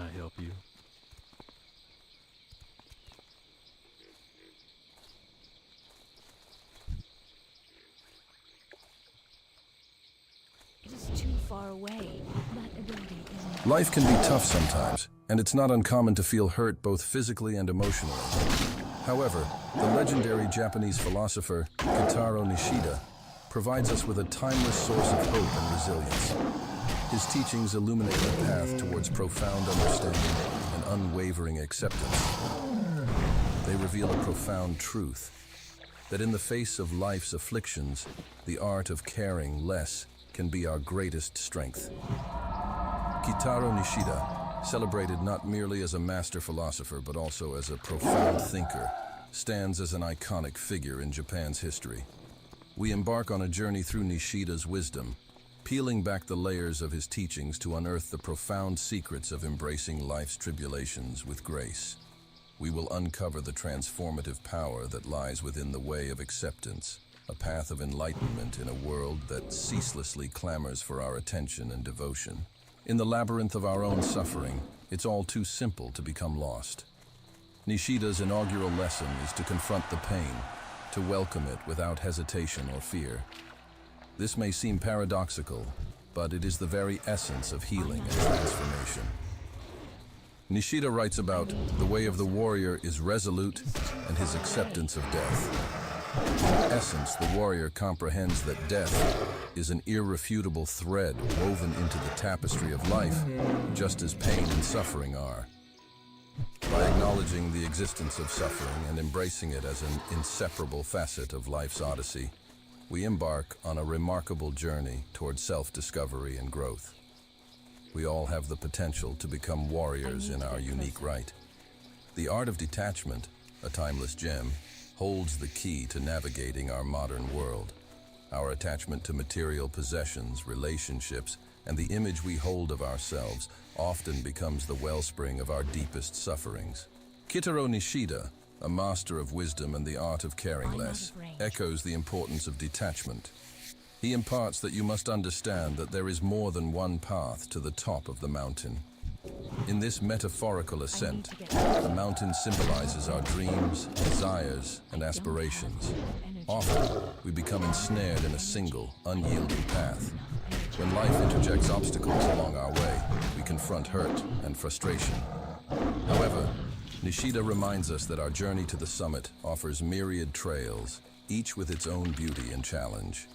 I help you? It is too far away. That ability isn't... Life can be tough sometimes, and it's not uncommon to feel hurt both physically and emotionally. However, the legendary Japanese philosopher Kitaro Nishida provides us with a timeless source of hope and resilience. His teachings illuminate a path towards profound understanding and unwavering acceptance. They reveal a profound truth, that in the face of life's afflictions, the art of caring less can be our greatest strength. Kitaro Nishida, celebrated not merely as a master philosopher but also as a profound thinker, stands as an iconic figure in Japan's history. We embark on a journey through Nishida's wisdom, peeling back the layers of his teachings to unearth the profound secrets of embracing life's tribulations with grace. We will uncover the transformative power that lies within the way of acceptance, a path of enlightenment in a world that ceaselessly clamors for our attention and devotion. In the labyrinth of our own suffering, it's all too simple to become lost. Nishida's inaugural lesson is to confront the pain, to welcome it without hesitation or fear. This may seem paradoxical, but it is the very essence of healing and transformation. Nishida writes about the way of the warrior is resolute and his acceptance of death. In essence, the warrior comprehends that death is an irrefutable thread woven into the tapestry of life, just as pain and suffering are. By acknowledging the existence of suffering and embracing it as an inseparable facet of life's odyssey, we embark on a remarkable journey toward self-discovery and growth. We all have the potential to become warriors in our unique right. The art of detachment, a timeless gem, holds the key to navigating our modern world. Our attachment to material possessions, relationships, and the image we hold of ourselves often becomes the wellspring of our deepest sufferings. Kitaro Nishida, a master of wisdom and the art of caring less, echoes the importance of detachment. He imparts that you must understand that there is more than one path to the top of the mountain. In this metaphorical ascent, the mountain symbolizes our dreams, desires, and aspirations. Often, we become ensnared in a single, unyielding path. When life interjects obstacles along our way, we confront hurt and frustration. However, Nishida reminds us that our journey to the summit offers myriad trails, each with its own beauty and challenge.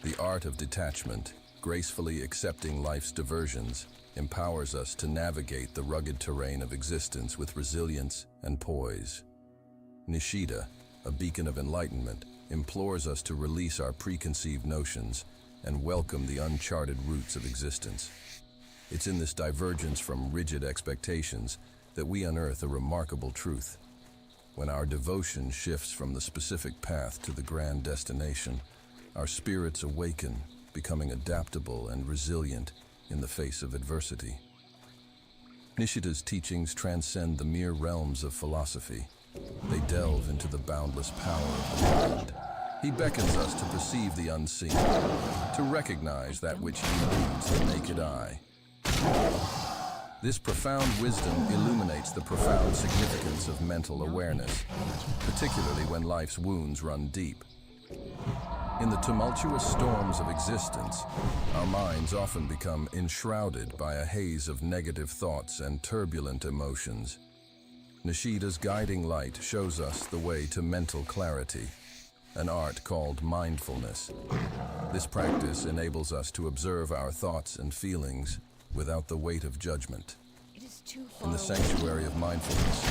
The art of detachment, gracefully accepting life's diversions, empowers us to navigate the rugged terrain of existence with resilience and poise. Nishida, a beacon of enlightenment, implores us to release our preconceived notions and welcome the uncharted roots of existence. It's in this divergence from rigid expectations that we unearth a remarkable truth. When our devotion shifts from the specific path to the grand destination, our spirits awaken, becoming adaptable and resilient in the face of adversity. Nishida's teachings transcend the mere realms of philosophy. They delve into the boundless power of the mind. He beckons us to perceive the unseen, to recognize that which eludes the naked eye. This profound wisdom illuminates the profound significance of mental awareness, particularly when life's wounds run deep. In the tumultuous storms of existence, our minds often become enshrouded by a haze of negative thoughts and turbulent emotions. Nishida's guiding light shows us the way to mental clarity, an art called mindfulness. This practice enables us to observe our thoughts and feelings without the weight of judgment. In the sanctuary of mindfulness,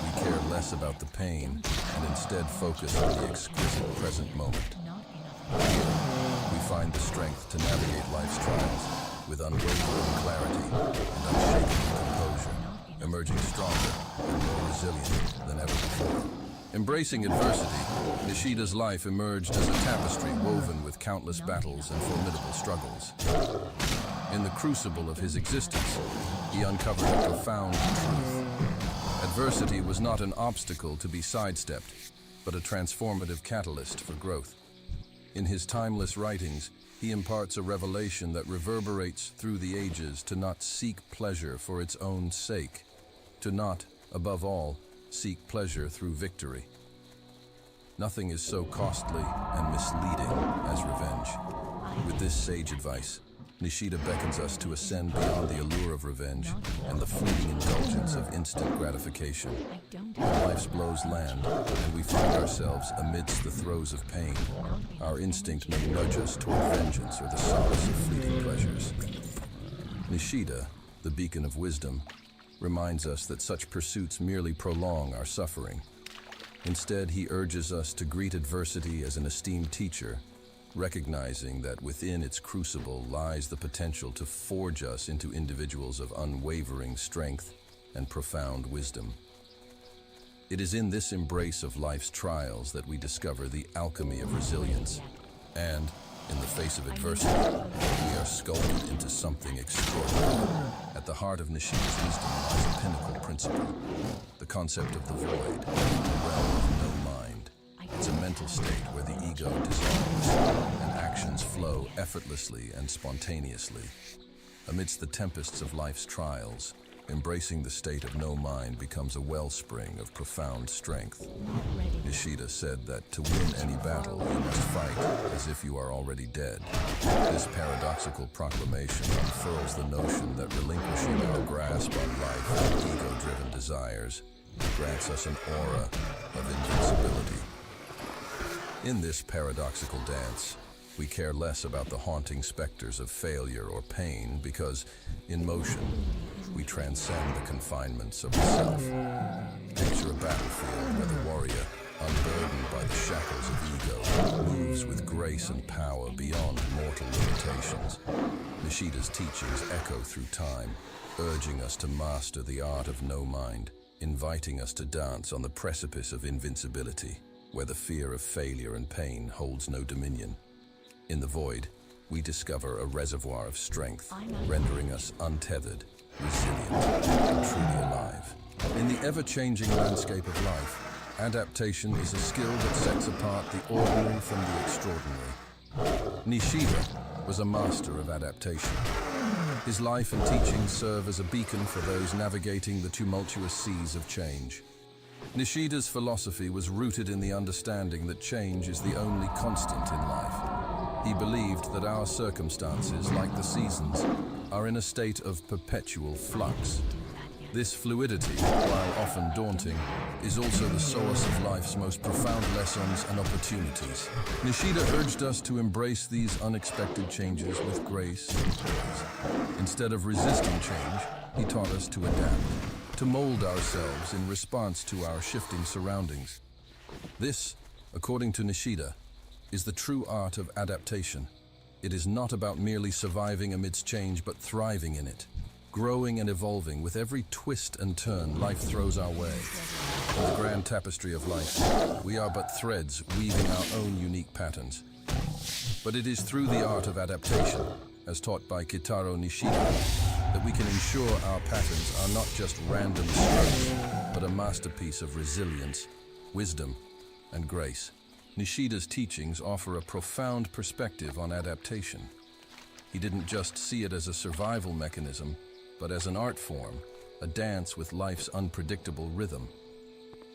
we care less about the pain and instead focus on the exquisite present moment. Here, we find the strength to navigate life's trials with unwavering clarity and unshakable composure, emerging stronger and more resilient than ever before. Embracing adversity, Nishida's life emerged as a tapestry woven with countless battles and formidable struggles. In the crucible of his existence, he uncovered a profound truth. Adversity was not an obstacle to be sidestepped, but a transformative catalyst for growth. In his timeless writings, He imparts a revelation that reverberates through the ages to not seek pleasure for its own sake, to not, above all, seek pleasure through victory. Nothing is so costly and misleading as revenge. With this sage advice, Nishida beckons us to ascend beyond the allure of revenge and the fleeting indulgence of instant gratification. When life's blows land and we find ourselves amidst the throes of pain, our instinct may nudge us toward vengeance or the solace of fleeting pleasures. Nishida, the beacon of wisdom, reminds us that such pursuits merely prolong our suffering. Instead, he urges us to greet adversity as an esteemed teacher, recognizing that within its crucible lies the potential to forge us into individuals of unwavering strength and profound wisdom. It is in this embrace of life's trials that we discover the alchemy of resilience, and, in the face of adversity, we are sculpted into something extraordinary. At the heart of Nishida's wisdom lies a pinnacle principle, the concept of the void, the realm of no mind. It's a mental state where the ego dissolves and actions flow effortlessly and spontaneously. Amidst the tempests of life's trials, embracing the state of no mind becomes a wellspring of profound strength. Nishida said that to win any battle, you must fight as if you are already dead. This paradoxical proclamation unfurls the notion that relinquishing our grasp on life and ego-driven desires grants us an aura of invincibility. In this paradoxical dance, we care less about the haunting specters of failure or pain because, in motion, we transcend the confinements of the self. Picture a battlefield where the warrior, unburdened by the shackles of ego, moves with grace and power beyond mortal limitations. Nishida's teachings echo through time, urging us to master the art of no mind, inviting us to dance on the precipice of invincibility, where the fear of failure and pain holds no dominion. In the void, we discover a reservoir of strength, rendering us untethered, resilient, and truly alive. In the ever-changing landscape of life, adaptation is a skill that sets apart the ordinary from the extraordinary. Nishida was a master of adaptation. His life and teachings serve as a beacon for those navigating the tumultuous seas of change. Nishida's philosophy was rooted in the understanding that change is the only constant in life. He believed that our circumstances, like the seasons, are in a state of perpetual flux. This fluidity, while often daunting, is also the source of life's most profound lessons and opportunities. Nishida urged us to embrace these unexpected changes with grace and poise. Instead of resisting change, he taught us to adapt, to mold ourselves in response to our shifting surroundings. This, according to Nishida, is the true art of adaptation. It is not about merely surviving amidst change, but thriving in it, growing and evolving with every twist and turn life throws our way. In the grand tapestry of life, we are but threads weaving our own unique patterns. But it is through the art of adaptation, as taught by Kitaro Nishida, that we can ensure our patterns are not just random strokes, but a masterpiece of resilience, wisdom, and grace. Nishida's teachings offer a profound perspective on adaptation. He didn't just see it as a survival mechanism, but as an art form, a dance with life's unpredictable rhythm.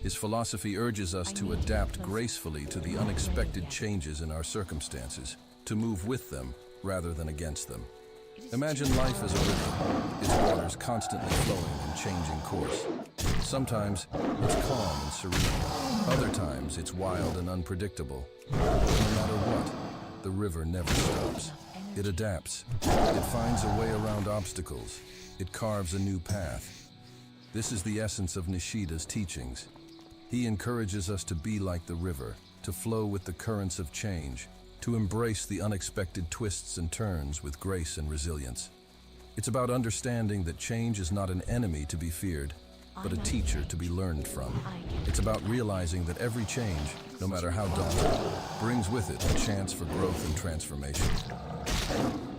His philosophy urges us to adapt gracefully to the unexpected changes in our circumstances, to move with them rather than against them. Imagine life as a river, its waters constantly flowing and changing course. Sometimes it's calm and serene, other times it's wild and unpredictable. No matter what, the river never stops. It adapts, it finds a way around obstacles, it carves a new path. This is the essence of Nishida's teachings. He encourages us to be like the river, to flow with the currents of change, to embrace the unexpected twists and turns with grace and resilience. It's about understanding that change is not an enemy to be feared, but a teacher to be learned from. It's about realizing that every change, no matter how daunting, brings with it a chance for growth and transformation.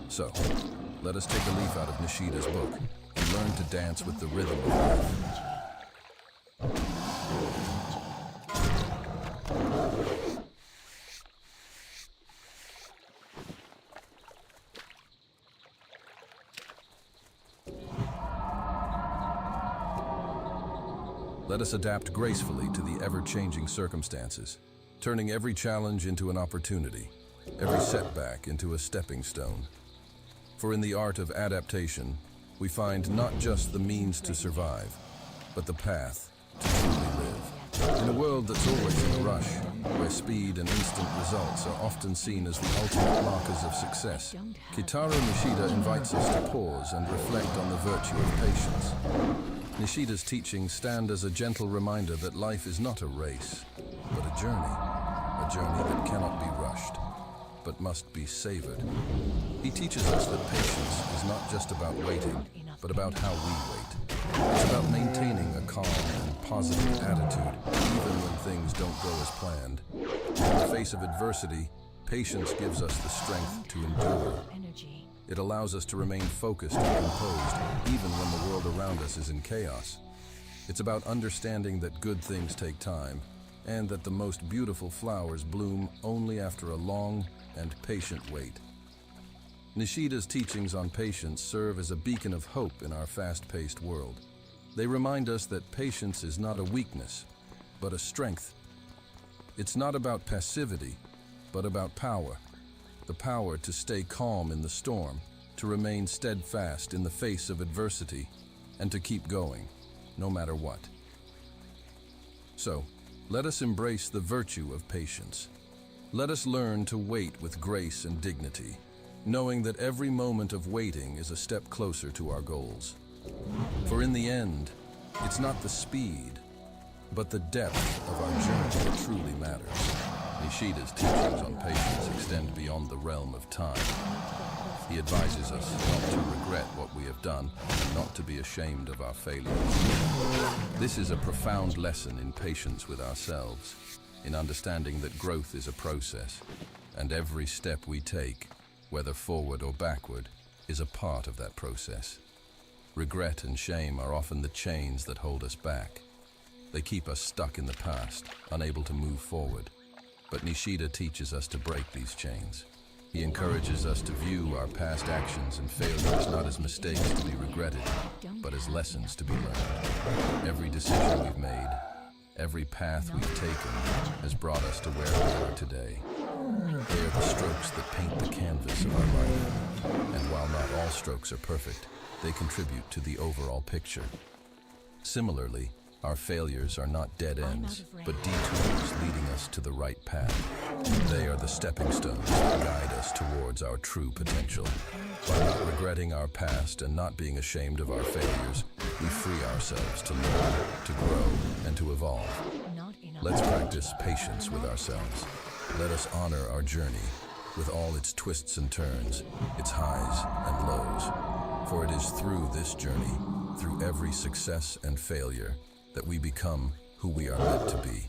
So, let us take a leaf out of Nishida's book and learn to dance with the rhythm of life. Let us adapt gracefully to the ever-changing circumstances, turning every challenge into an opportunity, every setback into a stepping stone. For in the art of adaptation, we find not just the means to survive, but the path to truly live. In a world that's always in a rush, where speed and instant results are often seen as the ultimate markers of success, Kitaro Nishida invites us to pause and reflect on the virtue of patience. Nishida's teachings stand as a gentle reminder that life is not a race, but a journey that cannot be rushed, but must be savored. He teaches us that patience is not just about waiting, but about how we wait. It's about maintaining a calm and positive attitude, even when things don't go as planned. In the face of adversity, patience gives us the strength to endure. It allows us to remain focused and composed, even when the world around us is in chaos. It's about understanding that good things take time, and that the most beautiful flowers bloom only after a long and patient wait. Nishida's teachings on patience serve as a beacon of hope in our fast-paced world. They remind us that patience is not a weakness, but a strength. It's not about passivity, but about power. The power to stay calm in the storm, to remain steadfast in the face of adversity, and to keep going, no matter what. So, let us embrace the virtue of patience. Let us learn to wait with grace and dignity, knowing that every moment of waiting is a step closer to our goals. For in the end, it's not the speed, but the depth of our journey that truly matters. Nishida's teachings on patience extend beyond the realm of time. He advises us not to regret what we have done, and not to be ashamed of our failures. This is a profound lesson in patience with ourselves, in understanding that growth is a process, and every step we take, whether forward or backward, is a part of that process. Regret and shame are often the chains that hold us back. They keep us stuck in the past, unable to move forward. But Nishida teaches us to break these chains. He encourages us to view our past actions and failures not as mistakes to be regretted, but as lessons to be learned. Every decision we've made, every path we've taken, has brought us to where we are today. They are the strokes that paint the canvas of our life. And while not all strokes are perfect, they contribute to the overall picture. Similarly, our failures are not dead ends, but detours leading us to the right path. They are the stepping stones that guide us towards our true potential. By not regretting our past and not being ashamed of our failures, we free ourselves to learn, to grow, and to evolve. Let's practice patience with ourselves. Let us honor our journey, with all its twists and turns, its highs and lows. For it is through this journey, through every success and failure, that we become who we are meant to be.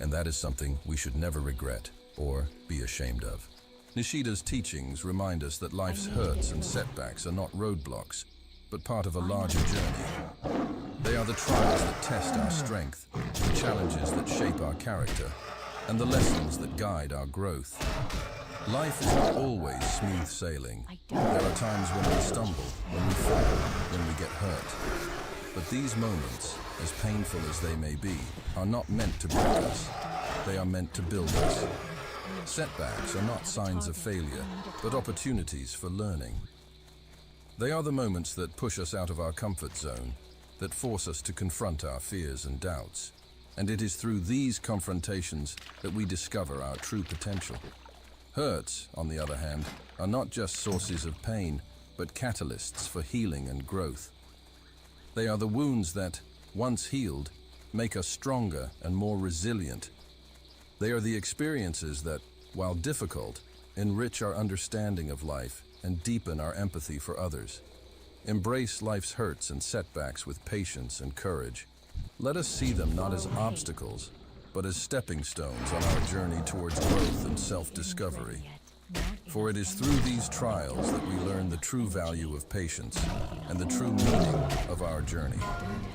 And that is something we should never regret or be ashamed of. Nishida's teachings remind us that life's hurts and setbacks are not roadblocks, but part of a larger journey. They are the trials that test our strength, the challenges that shape our character, and the lessons that guide our growth. Life is not always smooth sailing. There are times when we stumble, when we fall, when we get hurt. But these moments, as painful as they may be, are not meant to break us. They are meant to build us. Setbacks are not signs of failure, but opportunities for learning. They are the moments that push us out of our comfort zone, that force us to confront our fears and doubts. And it is through these confrontations that we discover our true potential. Hurts, on the other hand, are not just sources of pain, but catalysts for healing and growth. They are the wounds that, once healed, make us stronger and more resilient. They are the experiences that, while difficult, enrich our understanding of life and deepen our empathy for others. Embrace life's hurts and setbacks with patience and courage. Let us see them not as obstacles, but as stepping stones on our journey towards growth and self-discovery. For it is through these trials that we learn the true value of patience and the true meaning of our journey.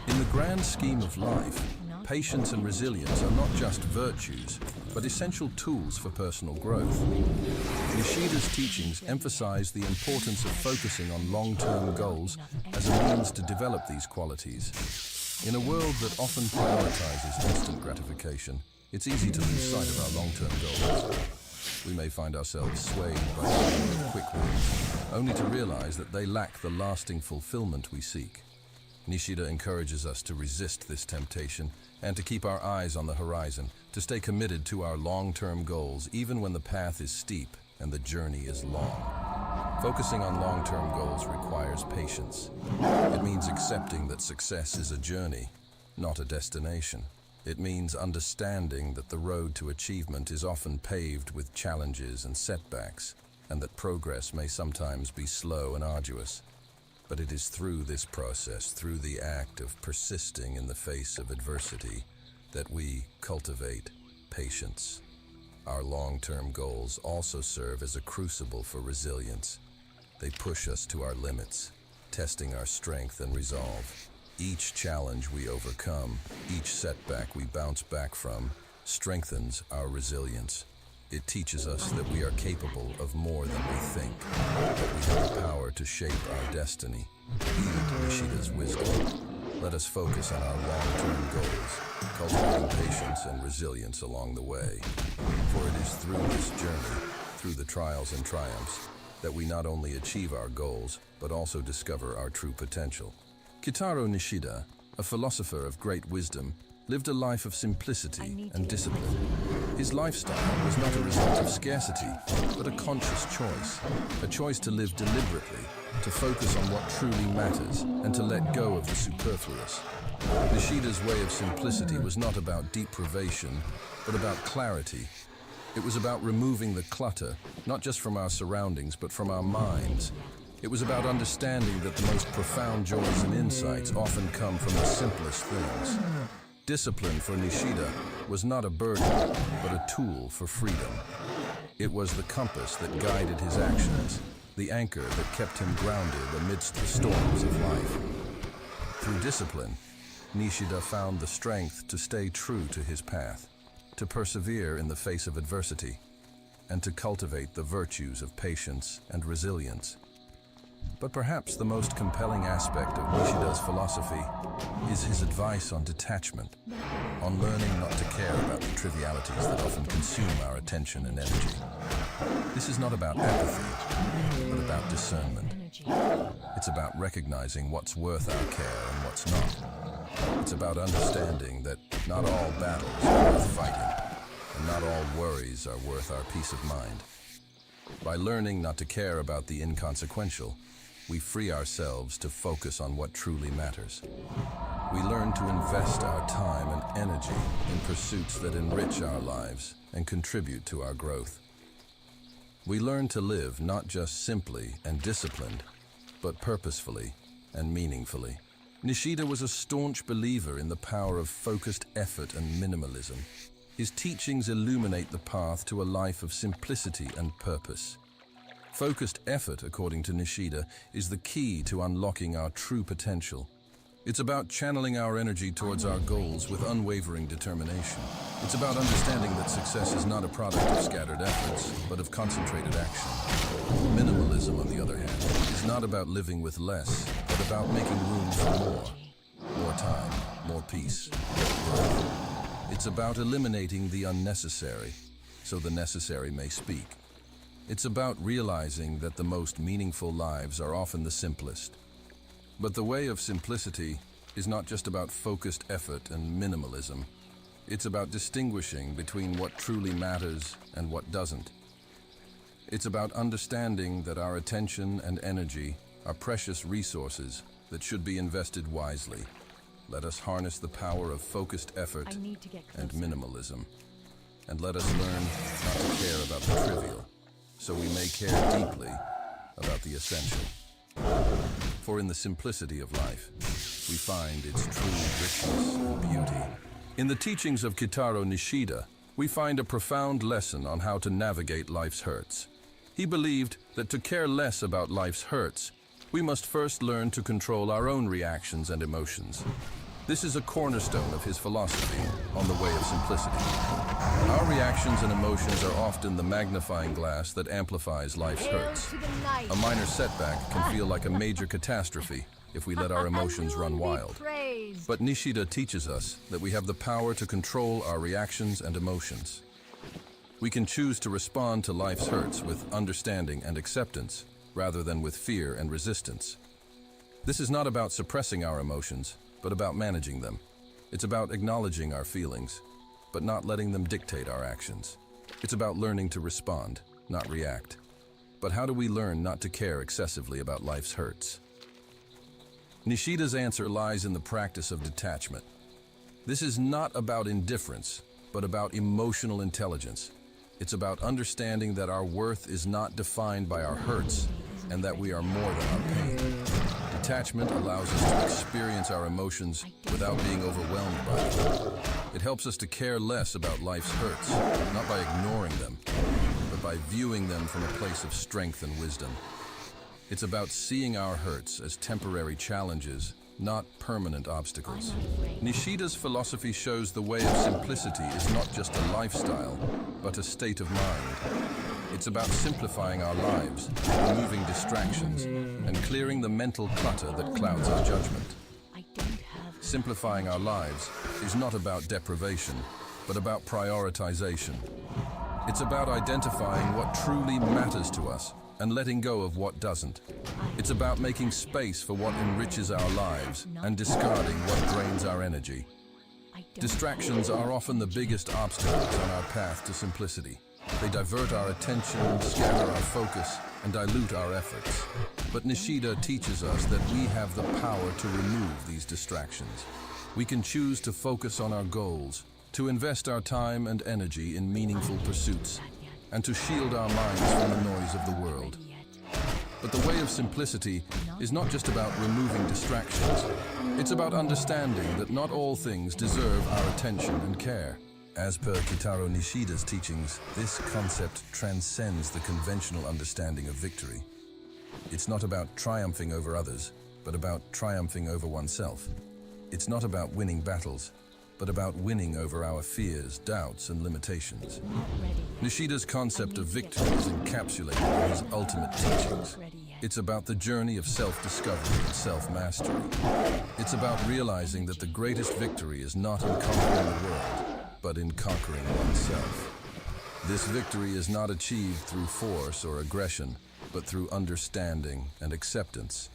In the grand scheme of life, patience and resilience are not just virtues, but essential tools for personal growth. Nishida's teachings emphasize the importance of focusing on long-term goals as a means to develop these qualities. In a world that often prioritizes instant gratification, it's easy to lose sight of our long-term goals. We may find ourselves swayed by the quick wins, only to realize that they lack the lasting fulfillment we seek. Nishida encourages us to resist this temptation and to keep our eyes on the horizon, to stay committed to our long-term goals even when the path is steep and the journey is long. Focusing on long-term goals requires patience. It means accepting that success is a journey, not a destination. It means understanding that the road to achievement is often paved with challenges and setbacks, and that progress may sometimes be slow and arduous. But it is through this process, through the act of persisting in the face of adversity, that we cultivate patience. Our long-term goals also serve as a crucible for resilience. They push us to our limits, testing our strength and resolve. Each challenge we overcome, each setback we bounce back from, strengthens our resilience. It teaches us that we are capable of more than we think, that we have the power to shape our destiny. Heed Nishida's wisdom. Let us focus on our long-term goals, cultivating patience and resilience along the way. For it is through this journey, through the trials and triumphs, that we not only achieve our goals, but also discover our true potential. Kitaro Nishida, a philosopher of great wisdom, lived a life of simplicity and discipline. His lifestyle was not a result of scarcity, but a conscious choice. A choice to live deliberately, to focus on what truly matters, and to let go of the superfluous. Nishida's way of simplicity was not about deprivation, but about clarity. It was about removing the clutter, not just from our surroundings, but from our minds. It was about understanding that the most profound joys and insights often come from the simplest things. Discipline for Nishida was not a burden, but a tool for freedom. It was the compass that guided his actions, the anchor that kept him grounded amidst the storms of life. Through discipline, Nishida found the strength to stay true to his path, to persevere in the face of adversity, and to cultivate the virtues of patience and resilience. But perhaps the most compelling aspect of Nishida's philosophy is his advice on detachment, on learning not to care about the trivialities that often consume our attention and energy. This is not about apathy, but about discernment. It's about recognizing what's worth our care and what's not. It's about understanding that not all battles are worth fighting, and not all worries are worth our peace of mind. By learning not to care about the inconsequential, we free ourselves to focus on what truly matters. We learn to invest our time and energy in pursuits that enrich our lives and contribute to our growth. We learn to live not just simply and disciplined, but purposefully and meaningfully. Nishida was a staunch believer in the power of focused effort and minimalism. His teachings illuminate the path to a life of simplicity and purpose. Focused effort, according to Nishida, is the key to unlocking our true potential. It's about channeling our energy towards our goals with unwavering determination. It's about understanding that success is not a product of scattered efforts, but of concentrated action. Minimalism, on the other hand, is not about living with less, but about making room for more. More time, more peace, more growth. It's about eliminating the unnecessary, so the necessary may speak. It's about realizing that the most meaningful lives are often the simplest. But the way of simplicity is not just about focused effort and minimalism. It's about distinguishing between what truly matters and what doesn't. It's about understanding that our attention and energy are precious resources that should be invested wisely. Let us harness the power of focused effort and minimalism. And let us learn not to care about the trivial, so we may care deeply about the essential. For in the simplicity of life, we find its true richness and beauty. In the teachings of Kitaro Nishida, we find a profound lesson on how to navigate life's hurts. He believed that to care less about life's hurts, we must first learn to control our own reactions and emotions. This is a cornerstone of his philosophy on the way of simplicity. Our reactions and emotions are often the magnifying glass that amplifies life's hurts. A minor setback can feel like a major catastrophe, if we let our emotions run Moon be wild. praised. But Nishida teaches us that we have the power to control our reactions and emotions. We can choose to respond to life's hurts with understanding and acceptance, rather than with fear and resistance. This is not about suppressing our emotions, but about managing them. It's about acknowledging our feelings, but not letting them dictate our actions. It's about learning to respond, not react. But how do we learn not to care excessively about life's hurts? Nishida's answer lies in the practice of detachment. This is not about indifference, but about emotional intelligence. It's about understanding that our worth is not defined by our hurts and that we are more than our pain. Detachment allows us to experience our emotions without being overwhelmed by them. It helps us to care less about life's hurts, not by ignoring them, but by viewing them from a place of strength and wisdom. It's about seeing our hurts as temporary challenges, not permanent obstacles. Nishida's philosophy shows the way of simplicity is not just a lifestyle, but a state of mind. It's about simplifying our lives, removing distractions, and clearing the mental clutter that clouds our judgment. Simplifying our lives is not about deprivation, but about prioritization. It's about identifying what truly matters to us and letting go of what doesn't. It's about making space for what enriches our lives and discarding what drains our energy. Distractions are often the biggest obstacles on our path to simplicity. They divert our attention, scatter our focus, and dilute our efforts. But Nishida teaches us that we have the power to remove these distractions. We can choose to focus on our goals, to invest our time and energy in meaningful pursuits, and to shield our minds from the noise of the world. But the way of simplicity is not just about removing distractions. It's about understanding that not all things deserve our attention and care. As per Kitaro Nishida's teachings, this concept transcends the conventional understanding of victory. It's not about triumphing over others, but about triumphing over oneself. It's not about winning battles, but about winning over our fears, doubts, and limitations. Nishida's concept of victory is encapsulated in his ultimate teachings. It's about the journey of self-discovery and self-mastery. It's about realizing that the greatest victory is not in conquering the world, but in conquering oneself. This victory is not achieved through force or aggression, but through understanding and acceptance.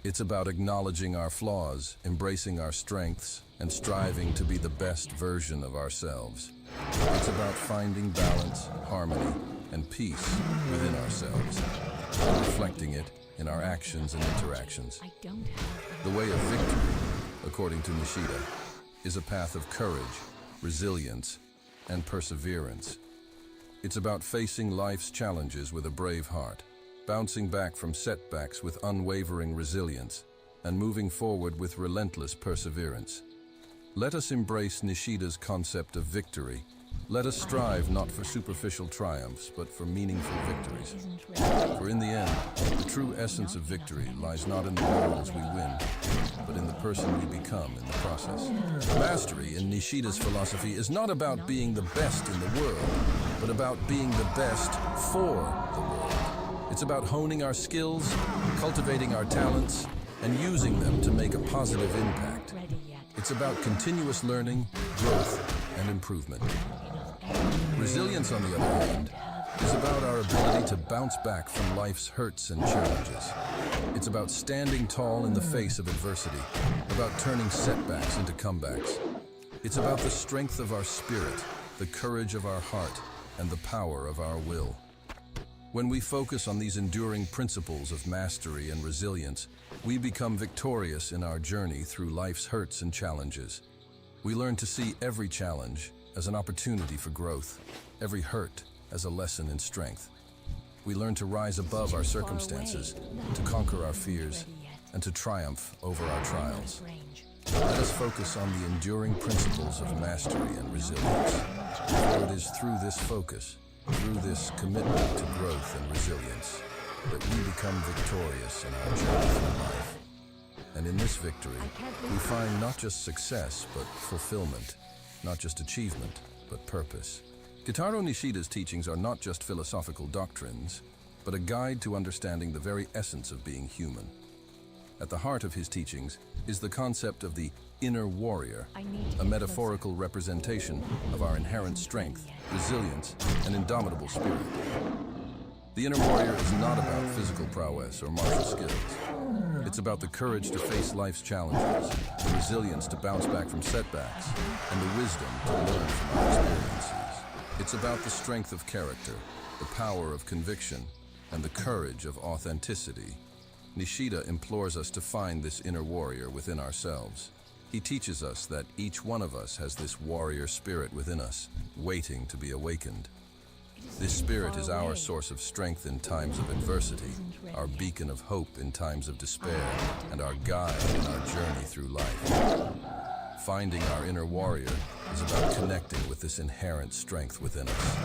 It's about acknowledging our flaws, embracing our strengths, and striving to be the best version of ourselves. It's about finding balance, harmony, and peace within ourselves, and reflecting it in our actions and interactions. The way of victory, according to Nishida, is a path of courage, resilience, and perseverance. It's about facing life's challenges with a brave heart, bouncing back from setbacks with unwavering resilience, and moving forward with relentless perseverance. Let us embrace Nishida's concept of victory. Let us strive not for superficial triumphs, but for meaningful victories. For in the end, the true essence of victory lies not in the laurels we win, but in the person we become in the process. Mastery in Nishida's philosophy is not about being the best in the world, but about being the best for the world. It's about honing our skills, cultivating our talents, and using them to make a positive impact. It's about continuous learning, growth, and improvement. Resilience, on the other hand, is about our ability to bounce back from life's hurts and challenges. It's about standing tall in the face of adversity, about turning setbacks into comebacks. It's about the strength of our spirit, the courage of our heart, and the power of our will. When we focus on these enduring principles of mastery and resilience, we become victorious in our journey through life's hurts and challenges. We learn to see every challenge as an opportunity for growth, every hurt as a lesson in strength. We learn to rise above our circumstances, to conquer our fears, and to triumph over our trials. Let us focus on the enduring principles of mastery and resilience, for it is through this focus, through this commitment to growth and resilience, that we become victorious in our journey through life. And in this victory, we find not just success, but fulfillment, not just achievement, but purpose. Kitaro Nishida's teachings are not just philosophical doctrines, but a guide to understanding the very essence of being human. At the heart of his teachings is the concept of the inner warrior, I need to a get metaphorical representation of our inherent strength, resilience, and indomitable spirit. The inner warrior is not about physical prowess or martial skills. It's about the courage to face life's challenges, the resilience to bounce back from setbacks, and the wisdom to learn from our experiences. It's about the strength of character, the power of conviction, and the courage of authenticity. Nishida implores us to find this inner warrior within ourselves. He teaches us that each one of us has this warrior spirit within us, waiting to be awakened. This spirit is our source of strength in times of adversity, our beacon of hope in times of despair, and our guide in our journey through life. Finding our inner warrior is about connecting with this inherent strength within us.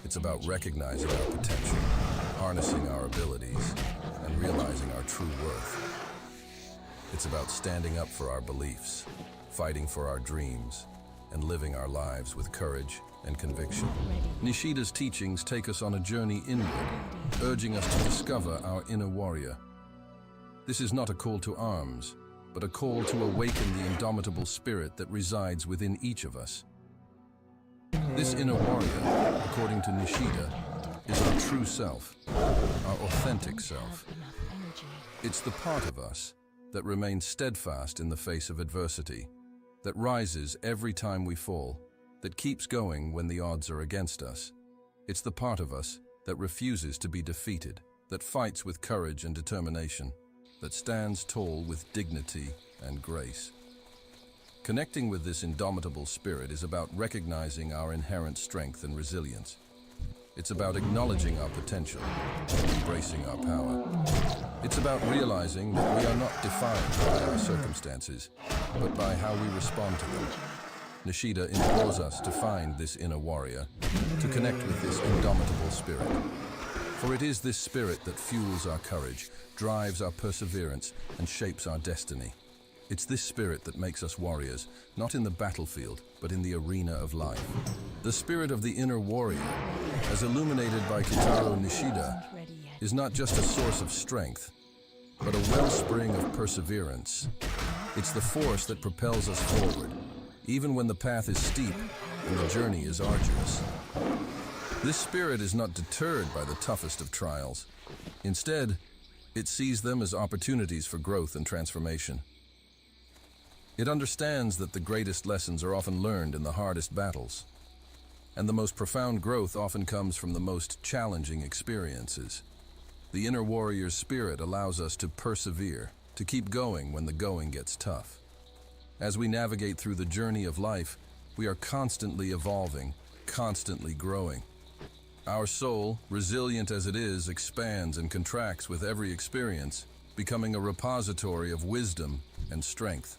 It's about recognizing our potential, harnessing our abilities, and realizing our true worth. It's about standing up for our beliefs, fighting for our dreams, and living our lives with courage and conviction. Nishida's teachings take us on a journey inward, urging us to discover our inner warrior. This is not a call to arms, but a call to awaken the indomitable spirit that resides within each of us. This inner warrior, according to Nishida, is our true self, our authentic self. It's the part of us that remains steadfast in the face of adversity, that rises every time we fall, that keeps going when the odds are against us. It's the part of us that refuses to be defeated, that fights with courage and determination, that stands tall with dignity and grace. Connecting with this indomitable spirit is about recognizing our inherent strength and resilience. It's about acknowledging our potential, embracing our power. It's about realizing that we are not defined by our circumstances, but by how we respond to them. Nishida implores us to find this inner warrior, to connect with this indomitable spirit. For it is this spirit that fuels our courage, drives our perseverance, and shapes our destiny. It's this spirit that makes us warriors, not in the battlefield, but in the arena of life. The spirit of the inner warrior, as illuminated by Kitaro Nishida, is not just a source of strength, but a wellspring of perseverance. It's the force that propels us forward, even when the path is steep and the journey is arduous. This spirit is not deterred by the toughest of trials. Instead, it sees them as opportunities for growth and transformation. It understands that the greatest lessons are often learned in the hardest battles, and the most profound growth often comes from the most challenging experiences. The inner warrior's spirit allows us to persevere, to keep going when the going gets tough. As we navigate through the journey of life, we are constantly evolving, constantly growing. Our soul, resilient as it is, expands and contracts with every experience, becoming a repository of wisdom and strength.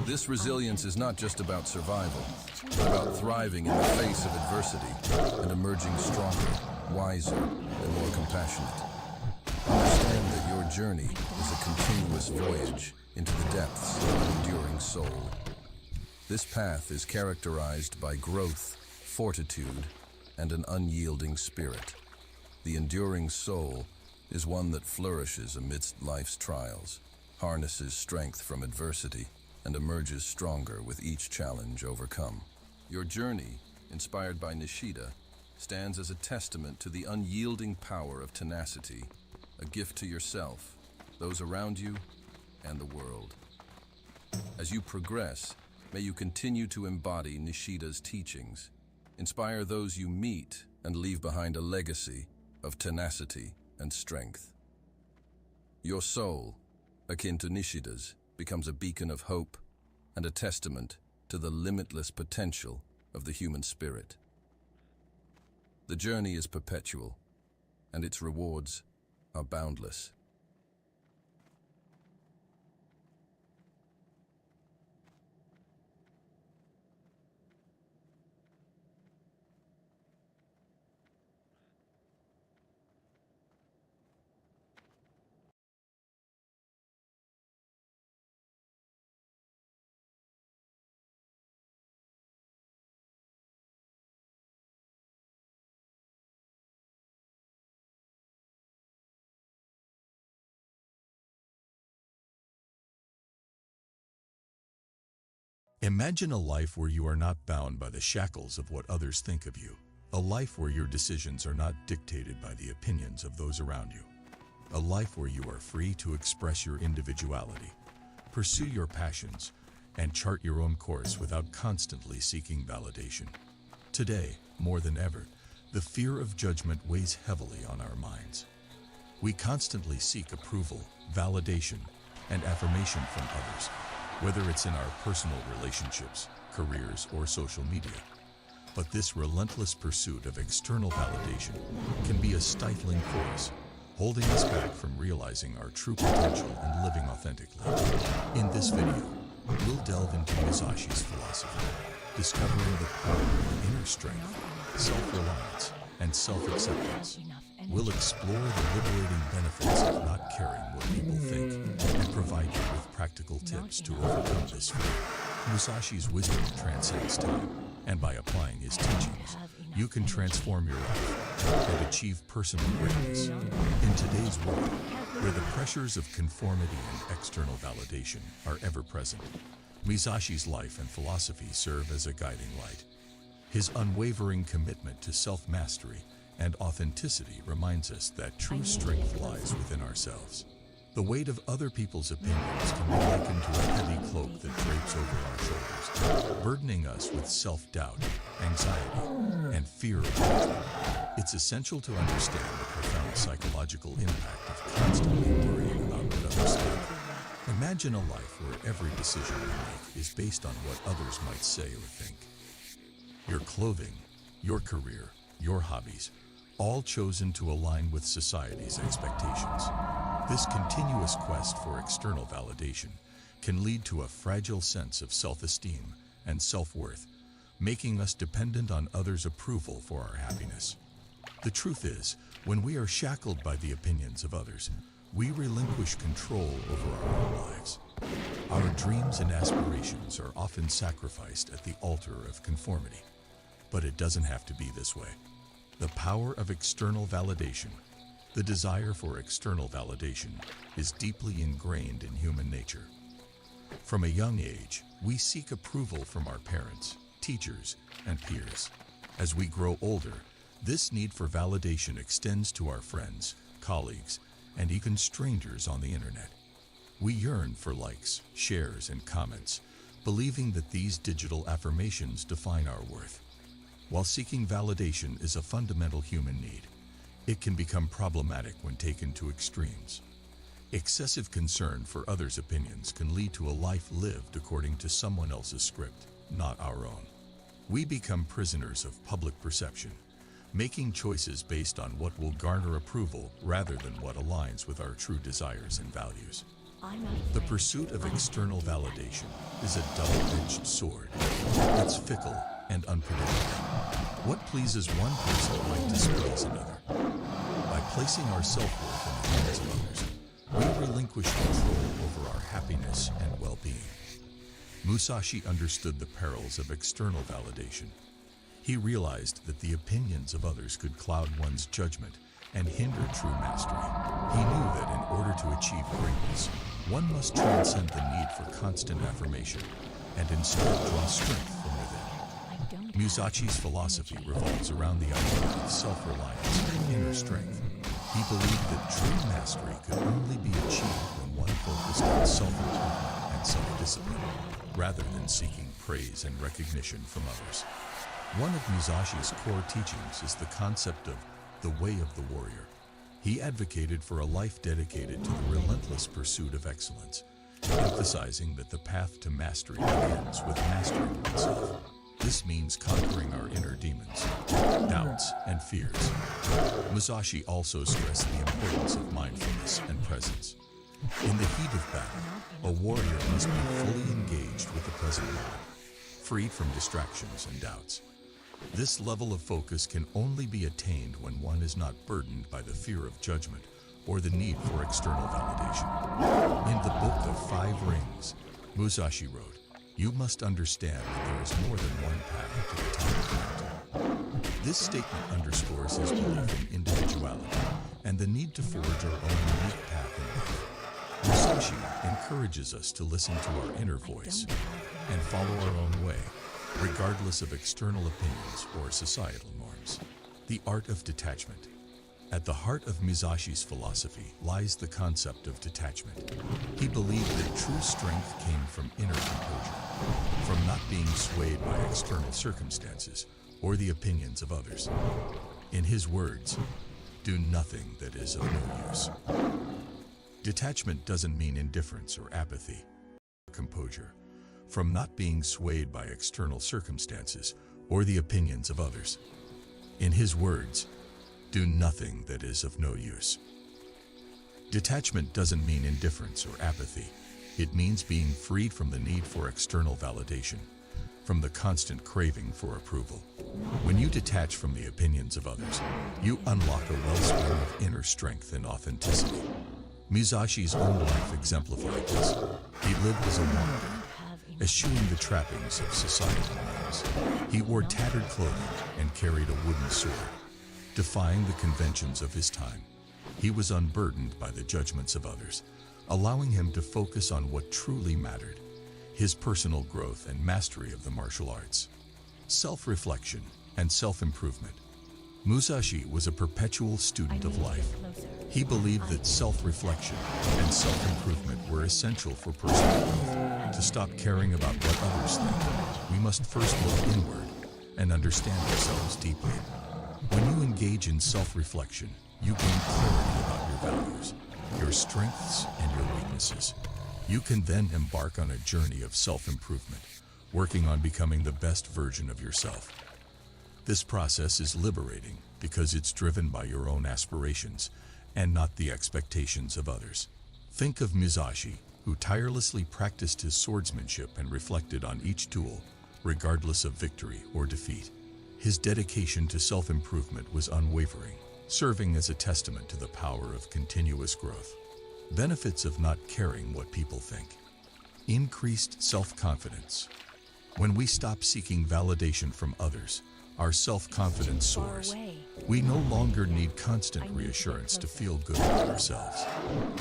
This resilience is not just about survival, but about thriving in the face of adversity and emerging stronger, wiser, and more compassionate. Understand that your journey is a continuous voyage into the depths of an enduring soul. This path is characterized by growth, fortitude, and an unyielding spirit. The enduring soul is one that flourishes amidst life's trials, harnesses strength from adversity, and emerges stronger with each challenge overcome. Your journey, inspired by Nishida, stands as a testament to the unyielding power of tenacity, a gift to yourself, those around you, and the world. As you progress, may you continue to embody Nishida's teachings, inspire those you meet, and leave behind a legacy of tenacity and strength. Your soul, akin to Nishida's, becomes a beacon of hope and a testament to the limitless potential of the human spirit. The journey is perpetual, and its rewards are boundless. Imagine a life where you are not bound by the shackles of what others think of you. A life where your decisions are not dictated by the opinions of those around you. A life where you are free to express your individuality, pursue your passions, and chart your own course without constantly seeking validation. Today, more than ever, the fear of judgment weighs heavily on our minds. We constantly seek approval, validation, and affirmation from others, whether it's in our personal relationships, careers, or social media. But this relentless pursuit of external validation can be a stifling force, holding us back from realizing our true potential and living authentically. In this video, we'll delve into Musashi's philosophy, discovering the power of inner strength, self-reliance, and self-acceptance. We'll explore the liberating benefits of not caring what people think and provide you with practical tips to overcome this fear. Musashi's wisdom transcends time, and by applying his teachings, you can transform your life and achieve personal greatness. In today's world, where the pressures of conformity and external validation are ever present, Musashi's life and philosophy serve as a guiding light. His unwavering commitment to self-mastery and authenticity reminds us that true strength lies within ourselves. The weight of other people's opinions can be likened to a heavy cloak that drapes over our shoulders, burdening us with self-doubt, anxiety, and fear of judgment. It's essential to understand the profound psychological impact of constantly worrying about what others think. Imagine a life where every decision you make is based on what others might say or think. Your clothing, your career, your hobbies, all chosen to align with society's expectations. This continuous quest for external validation can lead to a fragile sense of self-esteem and self-worth, making us dependent on others' approval for our happiness. The truth is, when we are shackled by the opinions of others, we relinquish control over our own lives. Our dreams and aspirations are often sacrificed at the altar of conformity. But it doesn't have to be this way. The power of external validation, the desire for external validation, is deeply ingrained in human nature. From a young age, we seek approval from our parents, teachers, and peers. As we grow older, this need for validation extends to our friends, colleagues, and even strangers on the internet. We yearn for likes, shares, and comments, believing that these digital affirmations define our worth. While seeking validation is a fundamental human need, it can become problematic when taken to extremes. Excessive concern for others' opinions can lead to a life lived according to someone else's script, not our own. We become prisoners of public perception, making choices based on what will garner approval rather than what aligns with our true desires and values. The pursuit of external validation is a double-edged sword. It's fickle and unpredictable. What pleases one person might displease another. By placing our self-worth in the hands of others, we relinquish control over our happiness and well-being. Musashi understood the perils of external validation. He realized that the opinions of others could cloud one's judgment and hinder true mastery. He knew that in order to achieve greatness, one must transcend the need for constant affirmation and instead draw strength from within. Musashi's philosophy revolves around the idea of self-reliance and inner strength. He believed that true mastery could only be achieved when one focused on self-improvement and self-discipline, rather than seeking praise and recognition from others. One of Musashi's core teachings is the concept of the way of the warrior. He advocated for a life dedicated to the relentless pursuit of excellence, emphasizing that the path to mastery begins with mastering oneself. This means conquering our inner demons, doubts, and fears. Musashi also stressed the importance of mindfulness and presence. In the heat of battle, a warrior must be fully engaged with the present moment, freed from distractions and doubts. This level of focus can only be attained when one is not burdened by the fear of judgment or the need for external validation. In the Book of 5 Rings, Musashi wrote, "You must understand that there is more than one path to the top of the mountain." This statement underscores his belief in individuality and the need to forge our own unique path in life. Musashi encourages us to listen to our inner voice, and follow our own way, regardless of external opinions or societal norms. The art of detachment. At the heart of Mizashi's philosophy lies the concept of detachment. He believed that true strength came from inner composure, from not being swayed by external circumstances or the opinions of others. In his words, do nothing that is of no use. Detachment doesn't mean indifference or apathy. Composure, from not being swayed by external circumstances or the opinions of others. In his words, do nothing that is of no use. Detachment doesn't mean indifference or apathy. It means being freed from the need for external validation, from the constant craving for approval. When you detach from the opinions of others, you unlock a wellspring of inner strength and authenticity. Mizashi's own life exemplified this. He lived as a wanderer, eschewing the trappings of societal norms. He wore tattered clothing and carried a wooden sword, defying the conventions of his time. He was unburdened by the judgments of others, allowing him to focus on what truly mattered, his personal growth and mastery of the martial arts. Self-reflection and self-improvement. Musashi was a perpetual student of life. He believed that self-reflection and self-improvement were essential for personal growth. To stop caring about what others think, we must first look inward and understand ourselves deeply. When you engage in self-reflection, you gain clarity about your values, your strengths, and your weaknesses. You can then embark on a journey of self-improvement, working on becoming the best version of yourself. This process is liberating because it's driven by your own aspirations and not the expectations of others. Think of Mizashi, who tirelessly practiced his swordsmanship and reflected on each duel, regardless of victory or defeat. His dedication to self-improvement was unwavering, serving as a testament to the power of continuous growth. Benefits of not caring what people think. Increased self-confidence. When we stop seeking validation from others, our self-confidence soars. We no longer need constant reassurance to feel good about ourselves.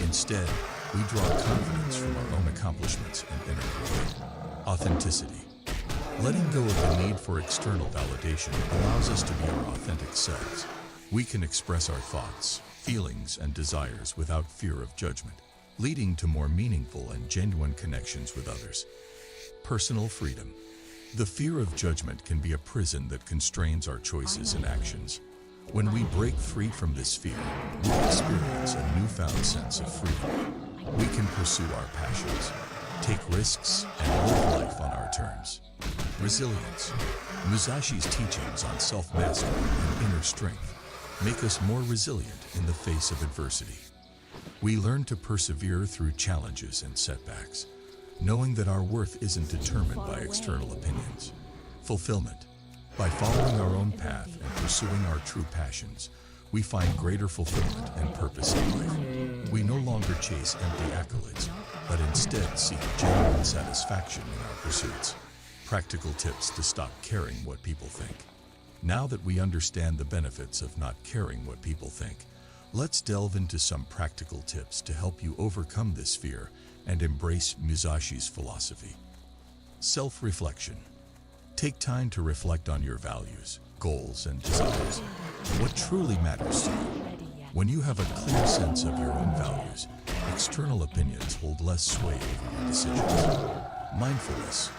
Instead, we draw confidence from our own accomplishments and inner growth. Authenticity. Letting go of the need for external validation allows us to be our authentic selves. We can express our thoughts, feelings, and desires without fear of judgment, leading to more meaningful and genuine connections with others. Personal freedom. The fear of judgment can be a prison that constrains our choices and actions. When we break free from this fear, we experience a newfound sense of freedom. We can pursue our passions, take risks, and live life on our terms. Resilience. Musashi's teachings on self-mastery and inner strength make us more resilient in the face of adversity. We learn to persevere through challenges and setbacks, knowing that our worth isn't determined by external opinions. Fulfillment. By following our own path and pursuing our true passions, we find greater fulfillment and purpose in life. We no longer chase empty accolades, but instead seek genuine satisfaction in our pursuits. Practical tips to stop caring what people think. Now that we understand the benefits of not caring what people think, let's delve into some practical tips to help you overcome this fear and embrace Musashi's philosophy. Self-reflection. Take time to reflect on your values, goals, and desires. What truly matters to you? When you have a clear sense of your own values, external opinions hold less sway over your decisions. Mindfulness.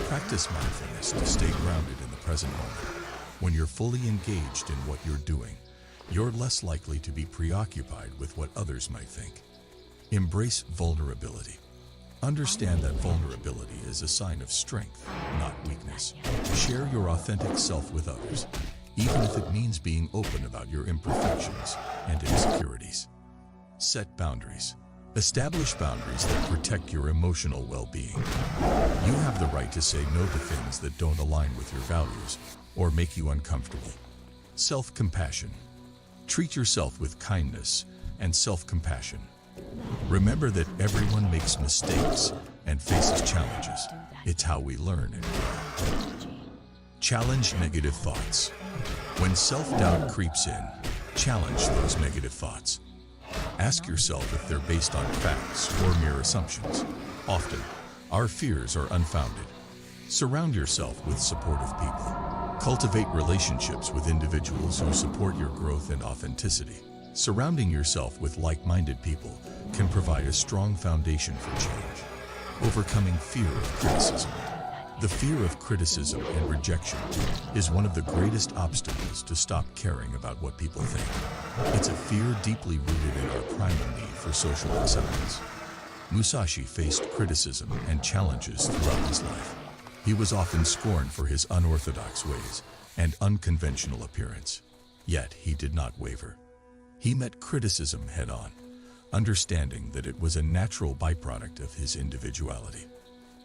Practice mindfulness to stay grounded in the present moment. When you're fully engaged in what you're doing, you're less likely to be preoccupied with what others might think. Embrace vulnerability. Understand that vulnerability is a sign of strength, not weakness. Share your authentic self with others, even if it means being open about your imperfections and insecurities. Set boundaries. Establish boundaries that protect your emotional well-being. You have the right to say no to things that don't align with your values or make you uncomfortable. Self-compassion. Treat yourself with kindness and self-compassion. Remember that everyone makes mistakes and faces challenges. It's how we learn and grow. Challenge negative thoughts. When self-doubt creeps in, challenge those negative thoughts. Ask yourself if they're based on facts or mere assumptions. Often, our fears are unfounded, Surround yourself with supportive people. Cultivate relationships with individuals who support your growth and authenticity. Surrounding yourself with like-minded people can provide a strong foundation for change. Overcoming fear of criticism. The fear of criticism and rejection is one of the greatest obstacles to stop caring about what people think. It's a fear deeply rooted in our primal need for social acceptance. Musashi faced criticism and challenges throughout his life. He was often scorned for his unorthodox ways and unconventional appearance. Yet he did not waver. He met criticism head-on, understanding that it was a natural byproduct of his individuality.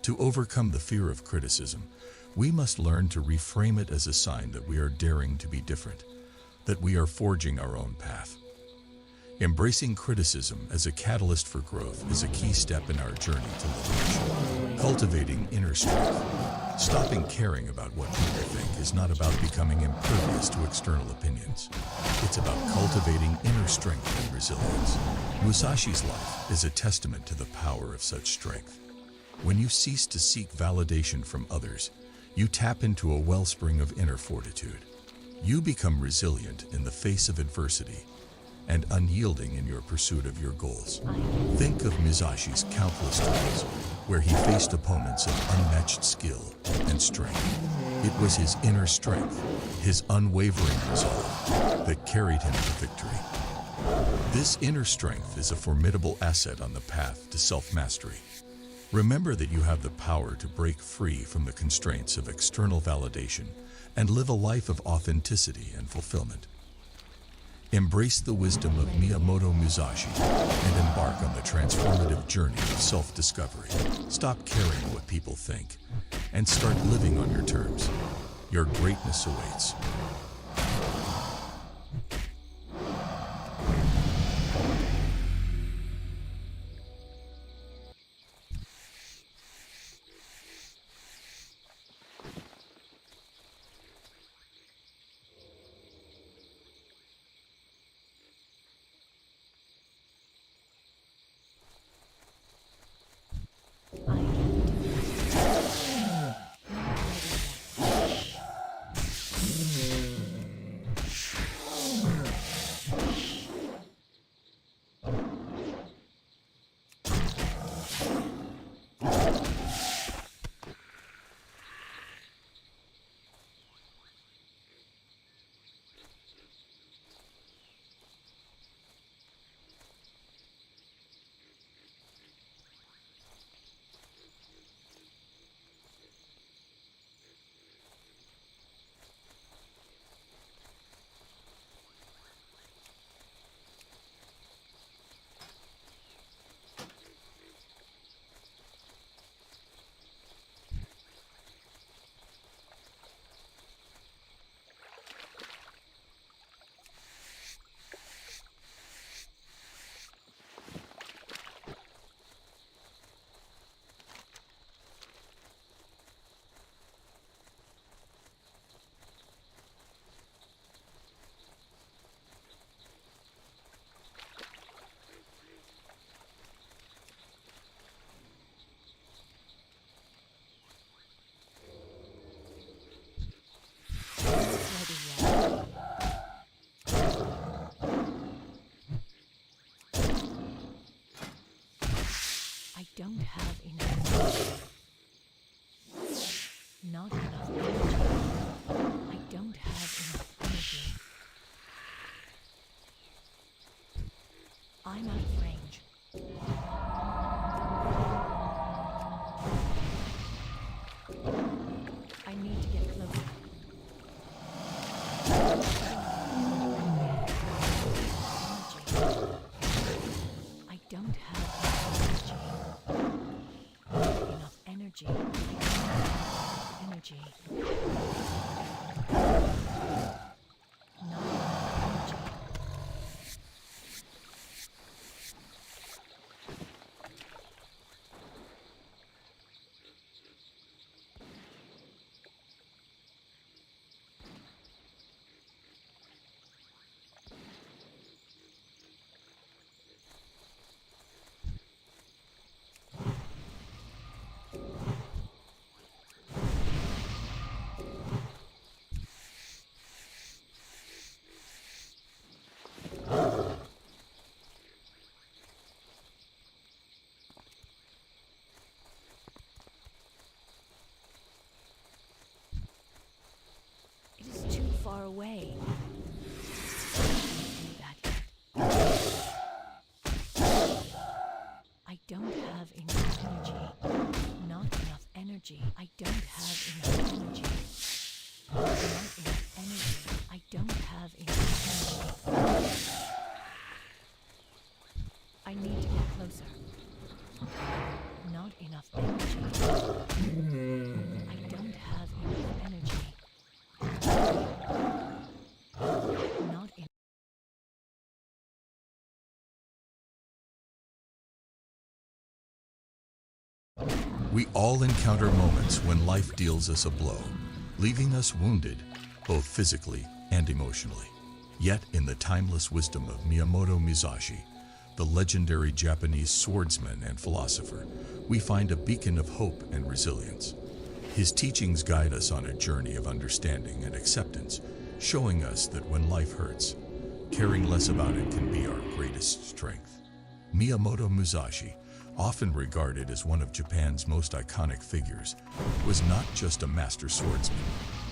To overcome the fear of criticism, we must learn to reframe it as a sign that we are daring to be different, that we are forging our own path. Embracing criticism as a catalyst for growth is a key step in our journey to liberation. Cultivating inner strength. Stopping caring about what people think is not about becoming impervious to external opinions. It's about cultivating inner strength and resilience. Musashi's life is a testament to the power of such strength. When you cease to seek validation from others, you tap into a wellspring of inner fortitude. You become resilient in the face of adversity and unyielding in your pursuit of your goals. Think of Musashi's countless times where he faced opponents of unmatched skill and strength. It was his inner strength, his unwavering resolve, that carried him to victory. This inner strength is a formidable asset on the path to self-mastery. Remember that you have the power to break free from the constraints of external validation and live a life of authenticity and fulfillment. Embrace the wisdom of Miyamoto Musashi and embark on the transformative journey of self-discovery. Stop caring what people think and start living on your terms. Your greatness awaits. I don't have enough. Not enough energy. I don't have enough energy. I'm out of range. I need to get closer. I don't have enough energy. Energy. Not enough energy. We all encounter moments when life deals us a blow, leaving us wounded, both physically and emotionally. Yet, in the timeless wisdom of Miyamoto Musashi, the legendary Japanese swordsman and philosopher, we find a beacon of hope and resilience. His teachings guide us on a journey of understanding and acceptance, showing us that when life hurts, caring less about it can be our greatest strength. Miyamoto Musashi, often regarded as one of Japan's most iconic figures, was not just a master swordsman,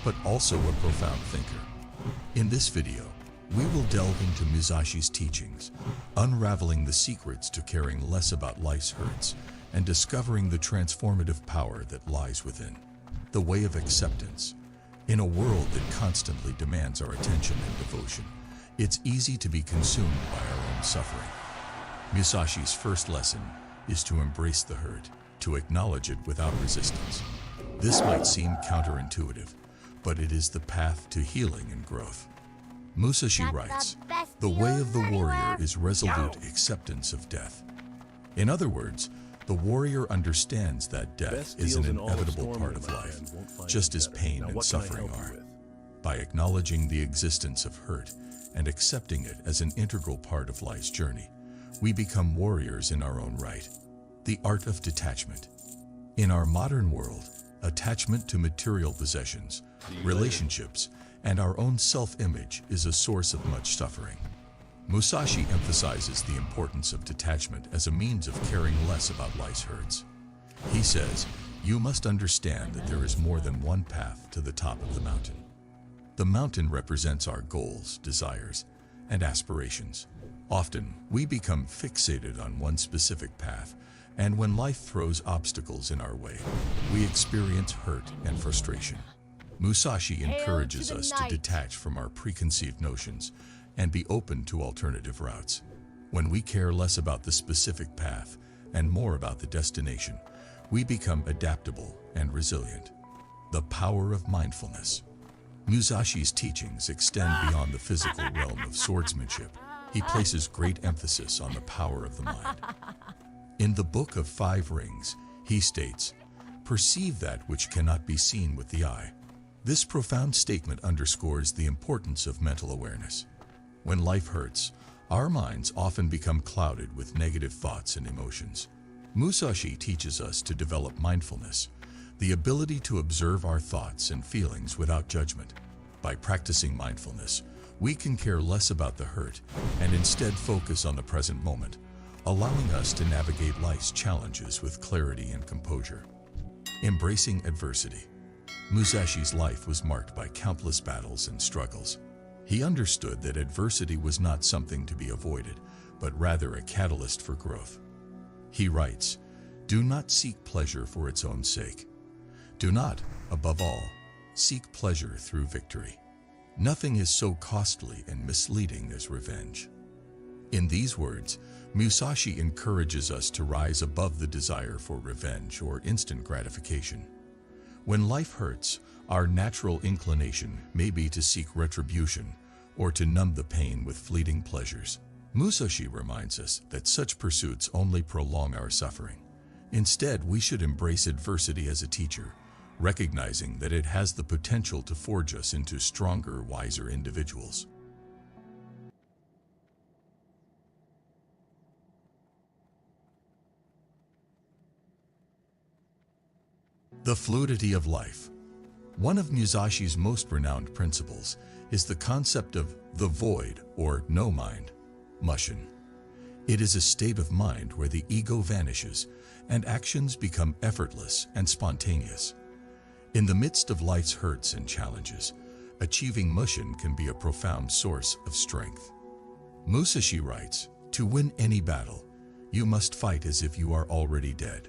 but also a profound thinker. In this video, we will delve into Musashi's teachings, unraveling the secrets to caring less about life's hurts and discovering the transformative power that lies within. The way of acceptance. In a world that constantly demands our attention and devotion, it's easy to be consumed by our own suffering. Musashi's first lesson is to embrace the hurt, to acknowledge it without resistance. This might seem counterintuitive, but it is the path to healing and growth. Musashi writes, "The way of the warrior is resolute acceptance of death." In other words, the warrior understands that death is an inevitable part of life, just as pain and suffering are. By acknowledging the existence of hurt and accepting it as an integral part of life's journey, we become warriors in our own right. The art of detachment. In our modern world, attachment to material possessions, relationships, and our own self-image is a source of much suffering. Musashi emphasizes the importance of detachment as a means of caring less about life's hurts. He says, "You must understand that there is more than one path to the top of the mountain." The mountain represents our goals, desires, and aspirations. Often, we become fixated on one specific path, and when life throws obstacles in our way, we experience hurt and frustration. Musashi encourages us to detach from our preconceived notions and be open to alternative routes. When we care less about the specific path and more about the destination, we become adaptable and resilient. The power of mindfulness. Musashi's teachings extend beyond the physical realm of swordsmanship. He places great emphasis on the power of the mind. In the Book of Five Rings, he states, "Perceive that which cannot be seen with the eye." This profound statement underscores the importance of mental awareness. When life hurts, our minds often become clouded with negative thoughts and emotions. Musashi teaches us to develop mindfulness, the ability to observe our thoughts and feelings without judgment. By practicing mindfulness, we can care less about the hurt and instead focus on the present moment, allowing us to navigate life's challenges with clarity and composure. Embracing adversity. Musashi's life was marked by countless battles and struggles. He understood that adversity was not something to be avoided, but rather a catalyst for growth. He writes, "Do not seek pleasure for its own sake. Do not, above all, seek pleasure through victory. Nothing is so costly and misleading as revenge." In these words, Musashi encourages us to rise above the desire for revenge or instant gratification. When life hurts, our natural inclination may be to seek retribution or to numb the pain with fleeting pleasures. Musashi reminds us that such pursuits only prolong our suffering. Instead, we should embrace adversity as a teacher, recognizing that it has the potential to forge us into stronger, wiser individuals. The fluidity of life. One of Musashi's most renowned principles is the concept of the void or no mind, mushin. It is a state of mind where the ego vanishes and actions become effortless and spontaneous. In the midst of life's hurts and challenges, achieving mushin can be a profound source of strength. Musashi writes, "To win any battle, you must fight as if you are already dead."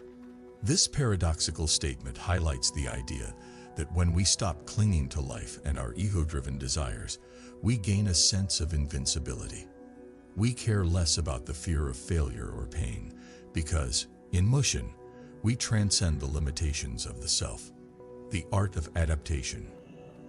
This paradoxical statement highlights the idea that when we stop clinging to life and our ego-driven desires, we gain a sense of invincibility. We care less about the fear of failure or pain because, in mushin, we transcend the limitations of the self. The art of adaptation.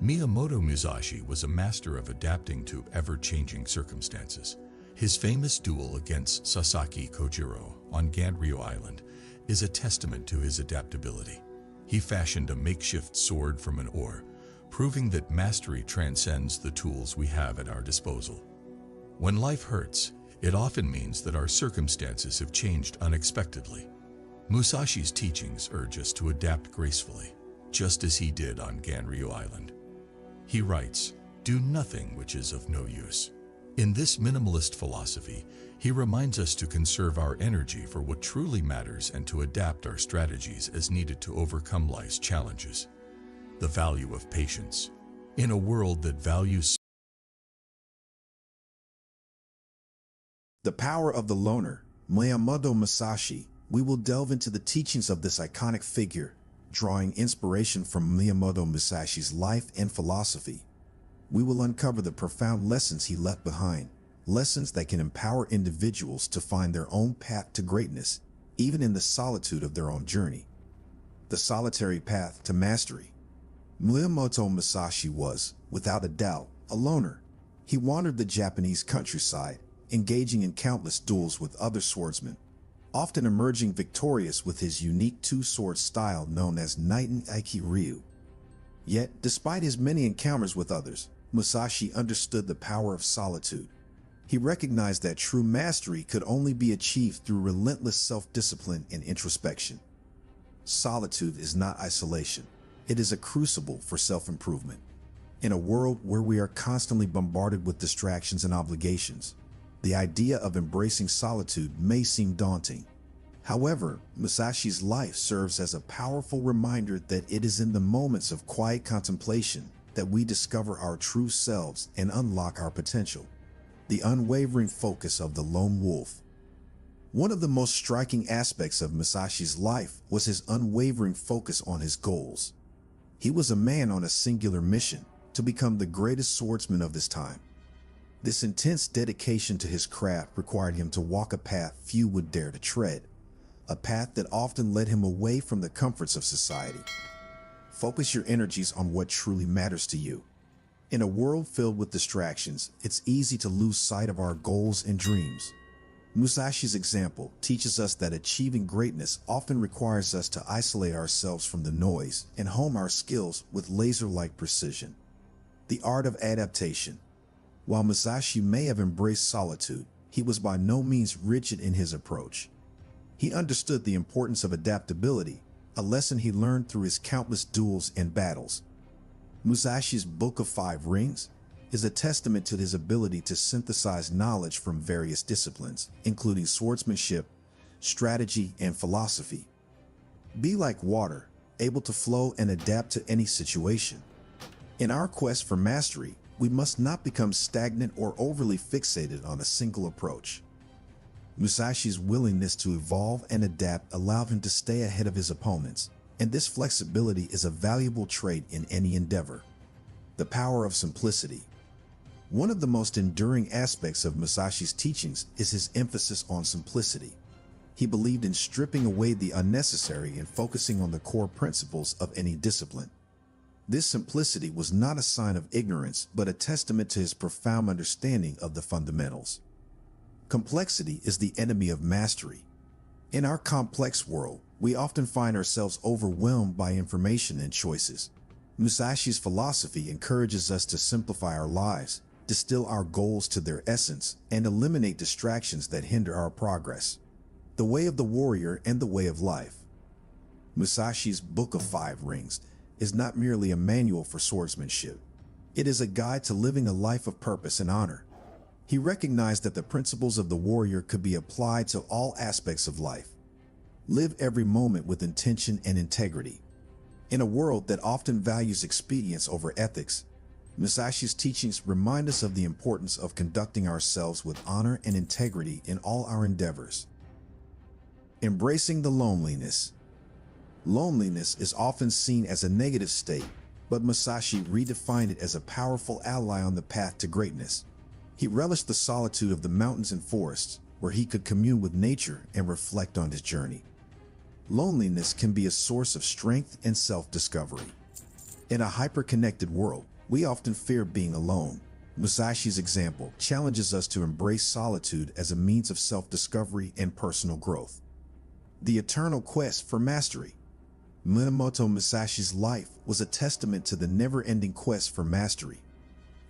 Miyamoto Musashi was a master of adapting to ever-changing circumstances. His famous duel against Sasaki Kojiro on Ganryo Island is a testament to his adaptability. He fashioned a makeshift sword from an oar, proving that mastery transcends the tools we have at our disposal. When life hurts, it often means that our circumstances have changed unexpectedly. Musashi's teachings urge us to adapt gracefully, just as he did on Ganryu Island. He writes, "Do nothing which is of no use." In this minimalist philosophy, he reminds us to conserve our energy for what truly matters and to adapt our strategies as needed to overcome life's challenges. The value of patience. In a world that values The power of the loner, Miyamoto Musashi. We will delve into the teachings of this iconic figure, drawing inspiration from Miyamoto Musashi's life and philosophy. We will uncover the profound lessons he left behind, lessons that can empower individuals to find their own path to greatness, even in the solitude of their own journey. The solitary path to mastery. Miyamoto Musashi was, without a doubt, a loner. He wandered the Japanese countryside, engaging in countless duels with other swordsmen, often emerging victorious with his unique two-sword style known as Naiten Aiki Ryu. Yet, despite his many encounters with others, Musashi understood the power of solitude. He recognized that true mastery could only be achieved through relentless self-discipline and introspection. Solitude is not isolation. It is a crucible for self-improvement. In a world where we are constantly bombarded with distractions and obligations, the idea of embracing solitude may seem daunting. However, Musashi's life serves as a powerful reminder that it is in the moments of quiet contemplation that we discover our true selves and unlock our potential. The unwavering focus of the lone wolf. One of the most striking aspects of Musashi's life was his unwavering focus on his goals. He was a man on a singular mission to become the greatest swordsman of his time. This intense dedication to his craft required him to walk a path few would dare to tread, a path that often led him away from the comforts of society. Focus your energies on what truly matters to you. In a world filled with distractions, it's easy to lose sight of our goals and dreams. Musashi's example teaches us that achieving greatness often requires us to isolate ourselves from the noise and hone our skills with laser-like precision. The art of adaptation. While Musashi may have embraced solitude, he was by no means rigid in his approach. He understood the importance of adaptability, a lesson he learned through his countless duels and battles. Musashi's Book of Five Rings is a testament to his ability to synthesize knowledge from various disciplines, including swordsmanship, strategy, and philosophy. Be like water, able to flow and adapt to any situation. In our quest for mastery, we must not become stagnant or overly fixated on a single approach. Musashi's willingness to evolve and adapt allowed him to stay ahead of his opponents, and this flexibility is a valuable trait in any endeavor. The power of simplicity. One of the most enduring aspects of Musashi's teachings is his emphasis on simplicity. He believed in stripping away the unnecessary and focusing on the core principles of any discipline. This simplicity was not a sign of ignorance, but a testament to his profound understanding of the fundamentals. Complexity is the enemy of mastery. In our complex world, we often find ourselves overwhelmed by information and choices. Musashi's philosophy encourages us to simplify our lives, distill our goals to their essence, and eliminate distractions that hinder our progress. The Way of the Warrior and the Way of Life. Musashi's Book of Five Rings is not merely a manual for swordsmanship. It is a guide to living a life of purpose and honor. He recognized that the principles of the warrior could be applied to all aspects of life. Live every moment with intention and integrity. In a world that often values expedience over ethics, Musashi's teachings remind us of the importance of conducting ourselves with honor and integrity in all our endeavors. Embracing the loneliness. Loneliness is often seen as a negative state, but Musashi redefined it as a powerful ally on the path to greatness. He relished the solitude of the mountains and forests, where he could commune with nature and reflect on his journey. Loneliness can be a source of strength and self-discovery. In a hyper-connected world, we often fear being alone. Musashi's example challenges us to embrace solitude as a means of self-discovery and personal growth. The eternal quest for mastery. Minamoto Musashi's life was a testament to the never-ending quest for mastery.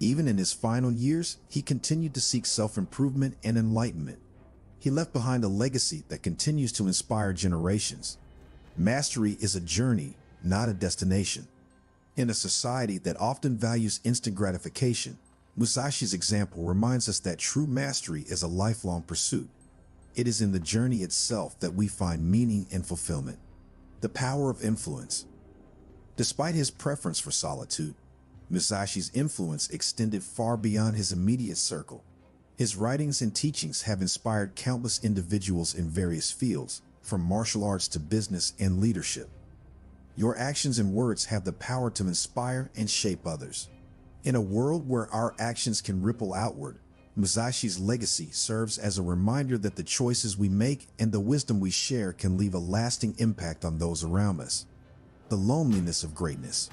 Even in his final years, he continued to seek self-improvement and enlightenment. He left behind a legacy that continues to inspire generations. Mastery is a journey, not a destination. In a society that often values instant gratification, Musashi's example reminds us that true mastery is a lifelong pursuit. It is in the journey itself that we find meaning and fulfillment. The power of influence. Despite his preference for solitude, Musashi's influence extended far beyond his immediate circle. His writings and teachings have inspired countless individuals in various fields, from martial arts to business and leadership. Your actions and words have the power to inspire and shape others. In a world where our actions can ripple outward, Musashi's legacy serves as a reminder that the choices we make and the wisdom we share can leave a lasting impact on those around us. The loneliness of greatness.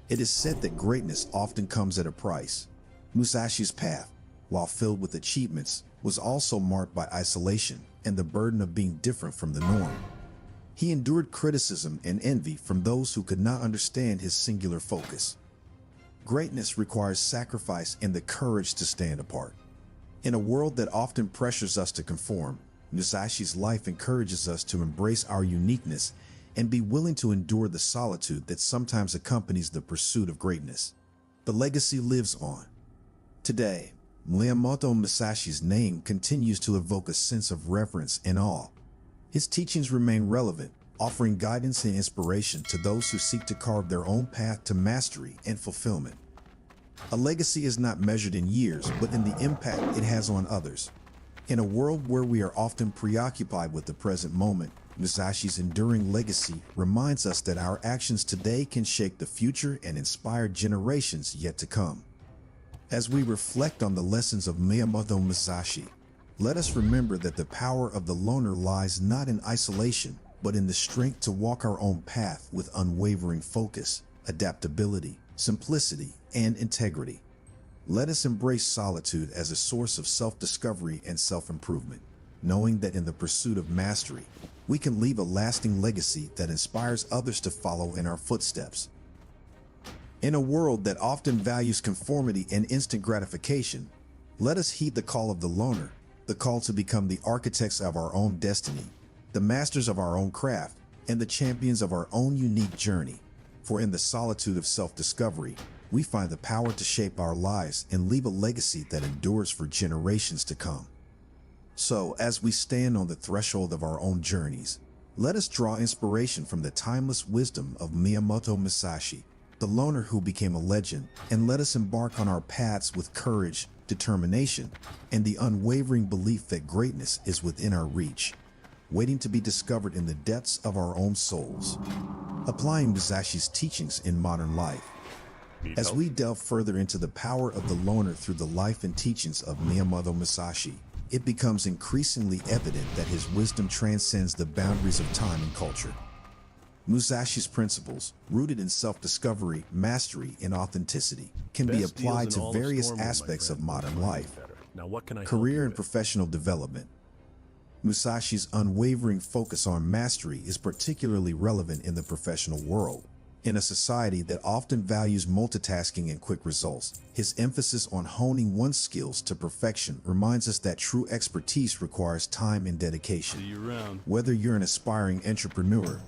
It is said that greatness often comes at a price. Musashi's path, while filled with achievements, was also marked by isolation and the burden of being different from the norm. He endured criticism and envy from those who could not understand his singular focus. Greatness requires sacrifice and the courage to stand apart. In a world that often pressures us to conform, Musashi's life encourages us to embrace our uniqueness and be willing to endure the solitude that sometimes accompanies the pursuit of greatness. The legacy lives on. Today, Miyamoto Musashi's name continues to evoke a sense of reverence and awe. His teachings remain relevant, offering guidance and inspiration to those who seek to carve their own path to mastery and fulfillment. A legacy is not measured in years, but in the impact it has on others. In a world where we are often preoccupied with the present moment, Musashi's enduring legacy reminds us that our actions today can shape the future and inspire generations yet to come. As we reflect on the lessons of Miyamoto Musashi, let us remember that the power of the loner lies not in isolation, but in the strength to walk our own path with unwavering focus, adaptability, simplicity, and integrity. Let us embrace solitude as a source of self-discovery and self-improvement, knowing that in the pursuit of mastery, we can leave a lasting legacy that inspires others to follow in our footsteps. In a world that often values conformity and instant gratification, let us heed the call of the loner, the call to become the architects of our own destiny, the masters of our own craft, and the champions of our own unique journey. For in the solitude of self-discovery, we find the power to shape our lives and leave a legacy that endures for generations to come. So, as we stand on the threshold of our own journeys, let us draw inspiration from the timeless wisdom of Miyamoto Musashi, the loner who became a legend, and let us embark on our paths with courage, determination, and the unwavering belief that greatness is within our reach, waiting to be discovered in the depths of our own souls. Applying Musashi's teachings in modern life. As we delve further into the power of the loner through the life and teachings of Miyamoto Musashi, it becomes increasingly evident that his wisdom transcends the boundaries of time and culture. Musashi's principles, rooted in self-discovery, mastery, and authenticity, can be applied to various aspects of modern life. Career and professional development. Musashi's unwavering focus on mastery is particularly relevant in the professional world. In a society that often values multitasking and quick results, his emphasis on honing one's skills to perfection reminds us that true expertise requires time and dedication. See you around. Whether you're an aspiring entrepreneur,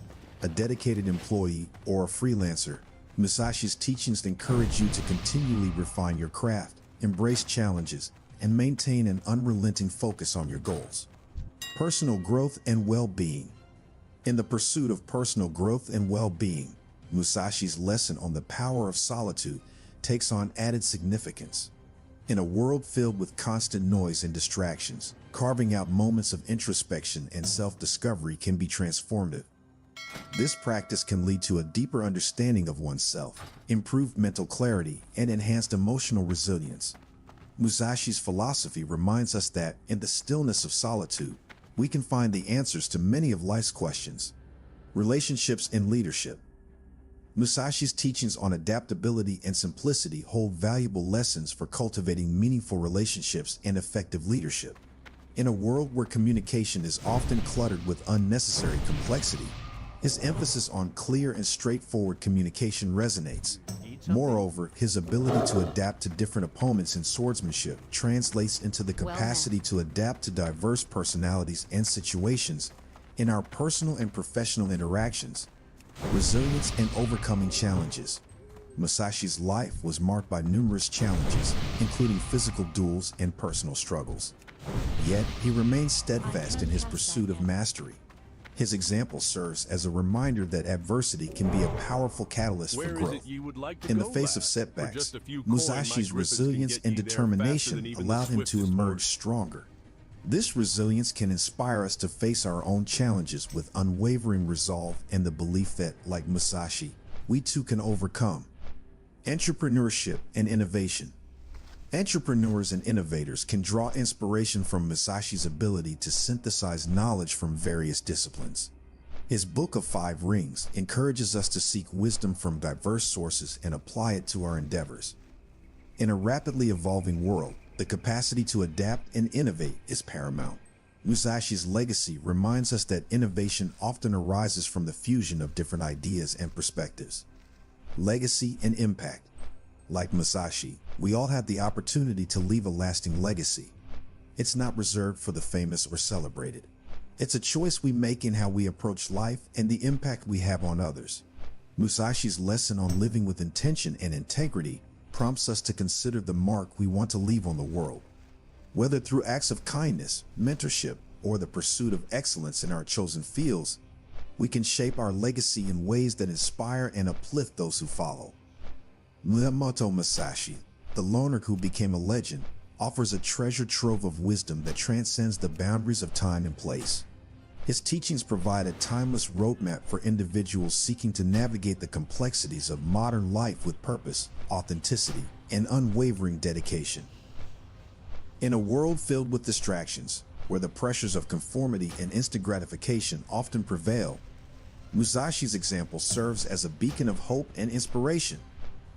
a dedicated employee, or a freelancer, Musashi's teachings encourage you to continually refine your craft, embrace challenges, and maintain an unrelenting focus on your goals. Personal growth and well-being. In the pursuit of personal growth and well-being, Musashi's lesson on the power of solitude takes on added significance. In a world filled with constant noise and distractions, carving out moments of introspection and self-discovery can be transformative. This practice can lead to a deeper understanding of oneself, improved mental clarity, and enhanced emotional resilience. Musashi's philosophy reminds us that, in the stillness of solitude, we can find the answers to many of life's questions. Relationships and leadership. Musashi's teachings on adaptability and simplicity hold valuable lessons for cultivating meaningful relationships and effective leadership. In a world where communication is often cluttered with unnecessary complexity, his emphasis on clear and straightforward communication resonates. Moreover, his ability to adapt to different opponents in swordsmanship translates into the capacity to adapt to diverse personalities and situations in our personal and professional interactions. Resilience and overcoming challenges. Musashi's life was marked by numerous challenges, including physical duels and personal struggles. Yet, he remained steadfast in his pursuit of mastery. His example serves as a reminder that adversity can be a powerful catalyst for growth. In the face of setbacks, Musashi's resilience and determination allowed him to emerge stronger. This resilience can inspire us to face our own challenges with unwavering resolve and the belief that, like Musashi, we too can overcome. Entrepreneurship and innovation. Entrepreneurs and innovators can draw inspiration from Musashi's ability to synthesize knowledge from various disciplines. His Book of Five Rings encourages us to seek wisdom from diverse sources and apply it to our endeavors. In a rapidly evolving world, the capacity to adapt and innovate is paramount. Musashi's legacy reminds us that innovation often arises from the fusion of different ideas and perspectives. Legacy and impact. Like Musashi, we all have the opportunity to leave a lasting legacy. It's not reserved for the famous or celebrated. It's a choice we make in how we approach life and the impact we have on others. Musashi's lesson on living with intention and integrity prompts us to consider the mark we want to leave on the world. Whether through acts of kindness, mentorship, or the pursuit of excellence in our chosen fields, we can shape our legacy in ways that inspire and uplift those who follow. Miyamoto Musashi, the loner who became a legend, offers a treasure trove of wisdom that transcends the boundaries of time and place. His teachings provide a timeless roadmap for individuals seeking to navigate the complexities of modern life with purpose, authenticity, and unwavering dedication. In a world filled with distractions, where the pressures of conformity and instant gratification often prevail, Musashi's example serves as a beacon of hope and inspiration.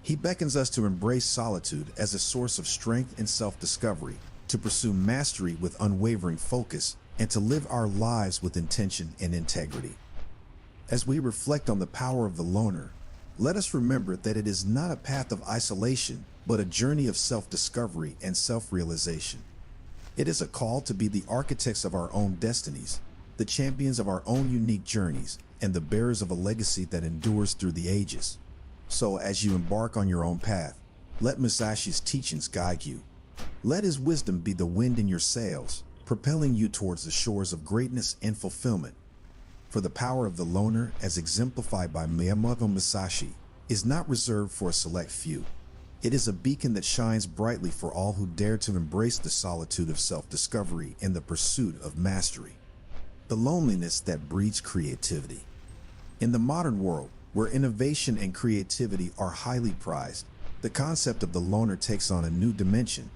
He beckons us to embrace solitude as a source of strength and self-discovery, to pursue mastery with unwavering focus, and to live our lives with intention and integrity. As we reflect on the power of the loner, let us remember that it is not a path of isolation, but a journey of self-discovery and self-realization. It is a call to be the architects of our own destinies, the champions of our own unique journeys, and the bearers of a legacy that endures through the ages. So, as you embark on your own path, let Musashi's teachings guide you. Let his wisdom be the wind in your sails, propelling you towards the shores of greatness and fulfillment. For the power of the loner, as exemplified by Miyamoto Musashi, is not reserved for a select few. It is a beacon that shines brightly for all who dare to embrace the solitude of self-discovery and the pursuit of mastery. The loneliness that breeds creativity. In the modern world, where innovation and creativity are highly prized, the concept of the loner takes on a new dimension.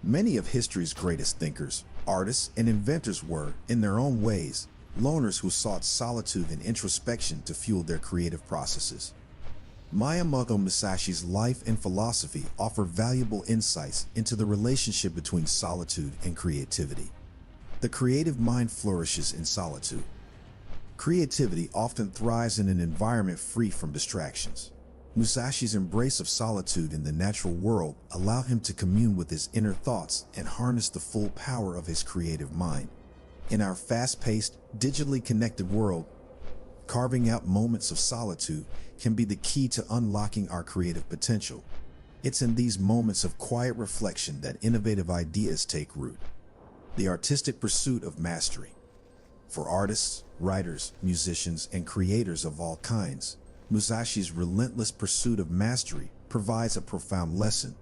Many of history's greatest thinkers, artists, and inventors were, in their own ways, loners who sought solitude and introspection to fuel their creative processes. Miyamoto Musashi's life and philosophy offer valuable insights into the relationship between solitude and creativity. The creative mind flourishes in solitude. Creativity often thrives in an environment free from distractions. Musashi's embrace of solitude in the natural world allowed him to commune with his inner thoughts and harness the full power of his creative mind. In our fast-paced, digitally connected world, carving out moments of solitude can be the key to unlocking our creative potential. It's in these moments of quiet reflection that innovative ideas take root. The artistic pursuit of mastery. For artists, writers, musicians, and creators of all kinds, Musashi's relentless pursuit of mastery provides a profound lesson.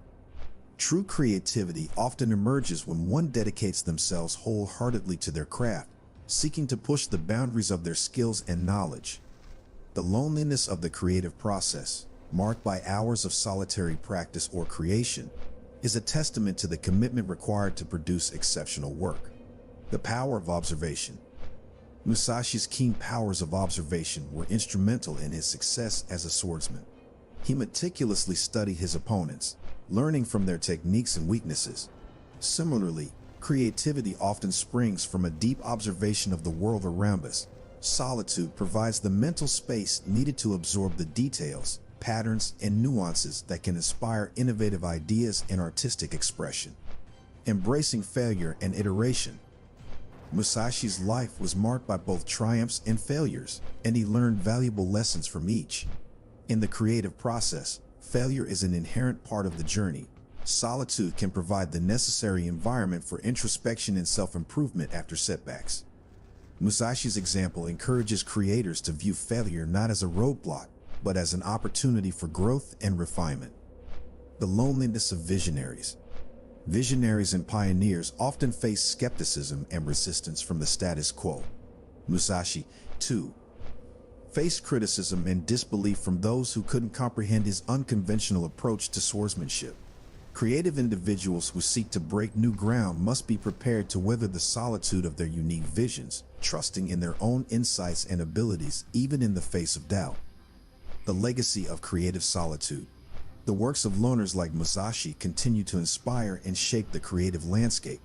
True creativity often emerges when one dedicates themselves wholeheartedly to their craft, seeking to push the boundaries of their skills and knowledge. The loneliness of the creative process, marked by hours of solitary practice or creation, is a testament to the commitment required to produce exceptional work. The power of observation. Musashi's keen powers of observation were instrumental in his success as a swordsman. He meticulously studied his opponents, learning from their techniques and weaknesses. Similarly, creativity often springs from a deep observation of the world around us. Solitude provides the mental space needed to absorb the details, patterns, and nuances that can inspire innovative ideas and artistic expression. Embracing failure and iteration. Musashi's life was marked by both triumphs and failures, and he learned valuable lessons from each. In the creative process, failure is an inherent part of the journey. Solitude can provide the necessary environment for introspection and self-improvement after setbacks. Musashi's example encourages creators to view failure not as a roadblock, but as an opportunity for growth and refinement. The loneliness of visionaries. Visionaries and pioneers often face skepticism and resistance from the status quo. Musashi, too, faced criticism and disbelief from those who couldn't comprehend his unconventional approach to swordsmanship. Creative individuals who seek to break new ground must be prepared to weather the solitude of their unique visions, trusting in their own insights and abilities even in the face of doubt. The legacy of creative solitude. The works of loners like Musashi continue to inspire and shape the creative landscape.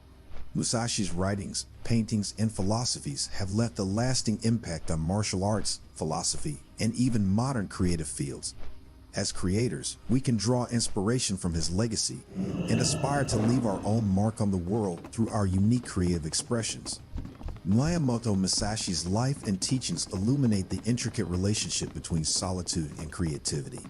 Musashi's writings, paintings, and philosophies have left a lasting impact on martial arts, philosophy, and even modern creative fields. As creators, we can draw inspiration from his legacy and aspire to leave our own mark on the world through our unique creative expressions. Miyamoto Musashi's life and teachings illuminate the intricate relationship between solitude and creativity.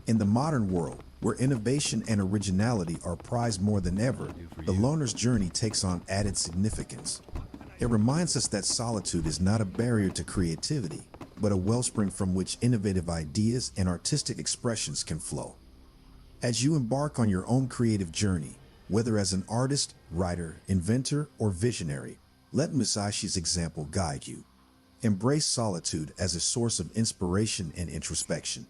In the modern world, where innovation and originality are prized more than ever, the loner's journey takes on added significance. It reminds us that solitude is not a barrier to creativity, but a wellspring from which innovative ideas and artistic expressions can flow. As you embark on your own creative journey, whether as an artist, writer, inventor, or visionary, let Musashi's example guide you. Embrace solitude as a source of inspiration and introspection.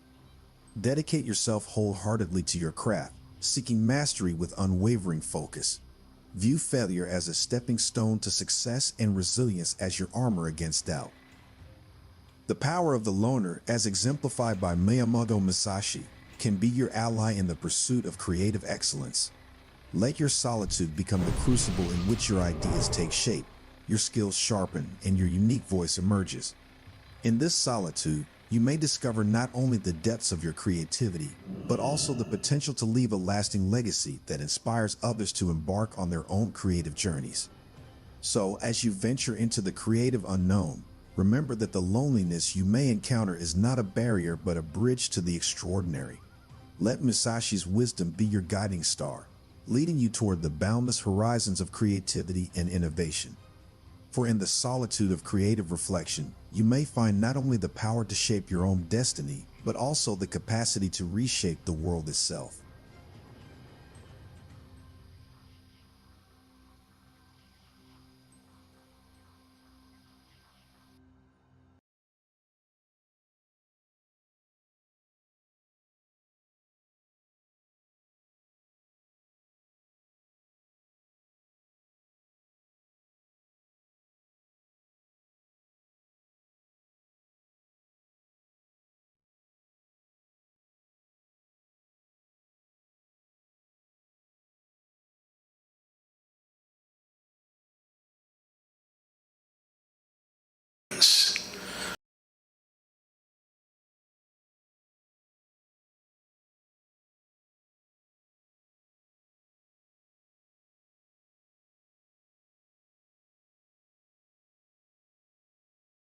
Dedicate yourself wholeheartedly to your craft, seeking mastery with unwavering focus. View failure as a stepping stone to success and resilience as your armor against doubt. The power of the loner, as exemplified by Miyamoto Musashi, can be your ally in the pursuit of creative excellence. Let your solitude become the crucible in which your ideas take shape, your skills sharpen, and your unique voice emerges. In this solitude, you may discover not only the depths of your creativity, but also the potential to leave a lasting legacy that inspires others to embark on their own creative journeys. So, as you venture into the creative unknown, remember that the loneliness you may encounter is not a barrier but a bridge to the extraordinary. Let Musashi's wisdom be your guiding star, leading you toward the boundless horizons of creativity and innovation. For in the solitude of creative reflection, you may find not only the power to shape your own destiny, but also the capacity to reshape the world itself.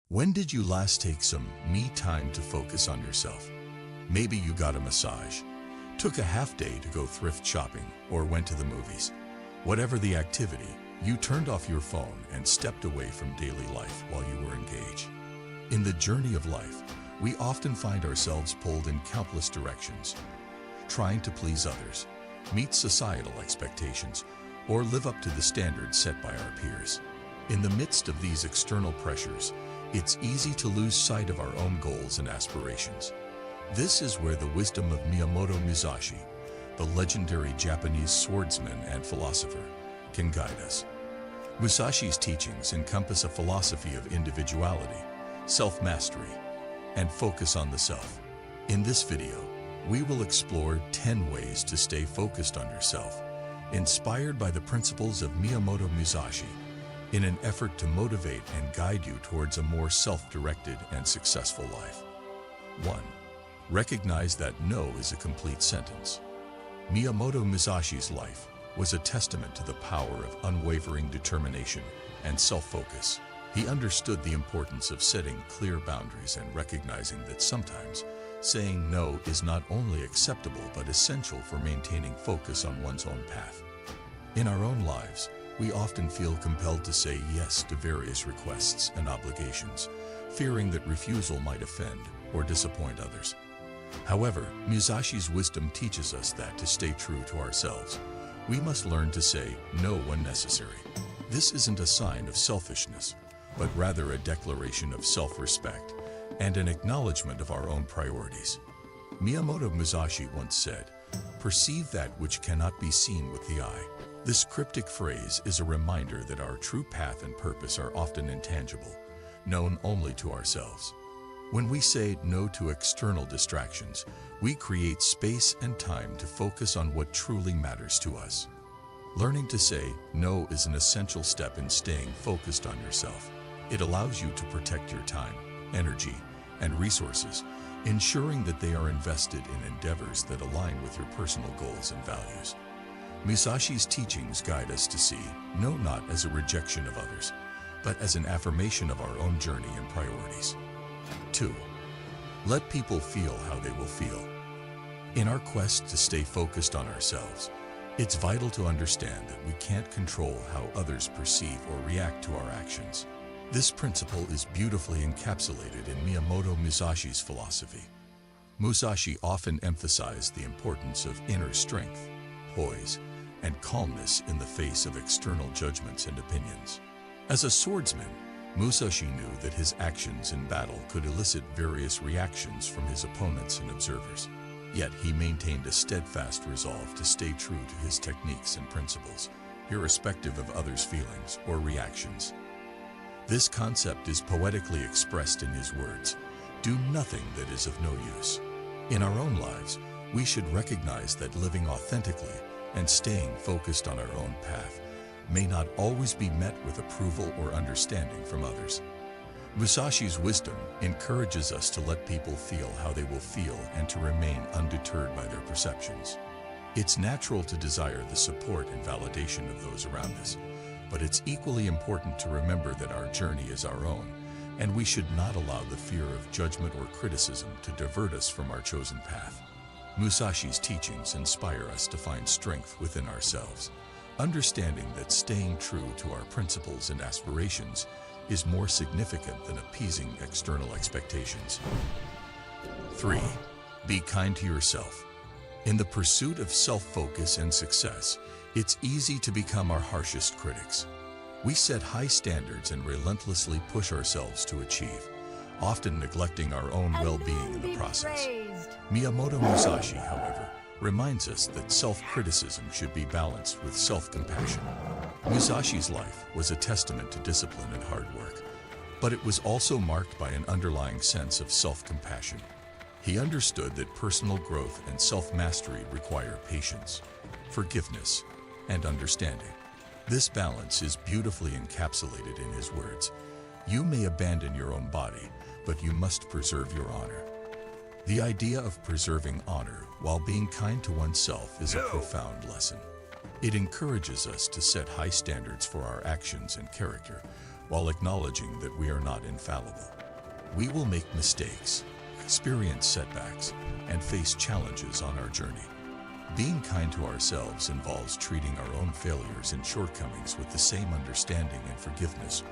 When did you last take some me time to focus on yourself? Maybe you got a massage, took a half day to go thrift shopping, or went to the movies. Whatever the activity, you turned off your phone and stepped away from daily life while you were engaged. In the journey of life, we often find ourselves pulled in countless directions, trying to please others, meet societal expectations, or live up to the standards set by our peers. In the midst of these external pressures, it's easy to lose sight of our own goals and aspirations. This is where the wisdom of Miyamoto Musashi, the legendary Japanese swordsman and philosopher, can guide us. Musashi's teachings encompass a philosophy of individuality, self-mastery, and focus on the self. In this video, we will explore 10 ways to stay focused on yourself, inspired by the principles of Miyamoto Musashi, in an effort to motivate and guide you towards a more self-directed and successful life. 1. Recognize that no is a complete sentence. Miyamoto Musashi's life was a testament to the power of unwavering determination and self-focus. He understood the importance of setting clear boundaries and recognizing that sometimes saying no is not only acceptable but essential for maintaining focus on one's own path. In our own lives, we often feel compelled to say yes to various requests and obligations, fearing that refusal might offend or disappoint others. However, Musashi's wisdom teaches us that to stay true to ourselves, we must learn to say no when necessary. This isn't a sign of selfishness, but rather a declaration of self-respect and an acknowledgement of our own priorities. Miyamoto Musashi once said, "Perceive that which cannot be seen with the eye." This cryptic phrase is a reminder that our true path and purpose are often intangible, known only to ourselves. When we say no to external distractions, we create space and time to focus on what truly matters to us. Learning to say no is an essential step in staying focused on yourself. It allows you to protect your time, energy, and resources, ensuring that they are invested in endeavors that align with your personal goals and values. Musashi's teachings guide us to see no not as a rejection of others, but as an affirmation of our own journey and priorities. 2. Let people feel how they will feel. In our quest to stay focused on ourselves, it's vital to understand that we can't control how others perceive or react to our actions. This principle is beautifully encapsulated in Miyamoto Musashi's philosophy. Musashi often emphasized the importance of inner strength, poise, and calmness in the face of external judgments and opinions. As a swordsman, Musashi knew that his actions in battle could elicit various reactions from his opponents and observers. Yet he maintained a steadfast resolve to stay true to his techniques and principles, irrespective of others' feelings or reactions. This concept is poetically expressed in his words, "Do nothing that is of no use." In our own lives, we should recognize that living authentically and staying focused on our own path may not always be met with approval or understanding from others. Musashi's wisdom encourages us to let people feel how they will feel and to remain undeterred by their perceptions. It's natural to desire the support and validation of those around us, but it's equally important to remember that our journey is our own, and we should not allow the fear of judgment or criticism to divert us from our chosen path. Musashi's teachings inspire us to find strength within ourselves, understanding that staying true to our principles and aspirations is more significant than appeasing external expectations. 3. Be kind to yourself. In the pursuit of self-focus and success, it's easy to become our harshest critics. We set high standards and relentlessly push ourselves to achieve, often neglecting our own well-being in the process. Miyamoto Musashi, however, reminds us that self-criticism should be balanced with self-compassion. Musashi's life was a testament to discipline and hard work, but it was also marked by an underlying sense of self-compassion. He understood that personal growth and self-mastery require patience, forgiveness, and understanding. This balance is beautifully encapsulated in his words, "You may abandon your own body, but you must preserve your honor." The idea of preserving honor while being kind to oneself is a profound lesson. It encourages us to set high standards for our actions and character, while acknowledging that we are not infallible. We will make mistakes, experience setbacks, and face challenges on our journey. Being kind to ourselves involves treating our own failures and shortcomings with the same understanding and forgiveness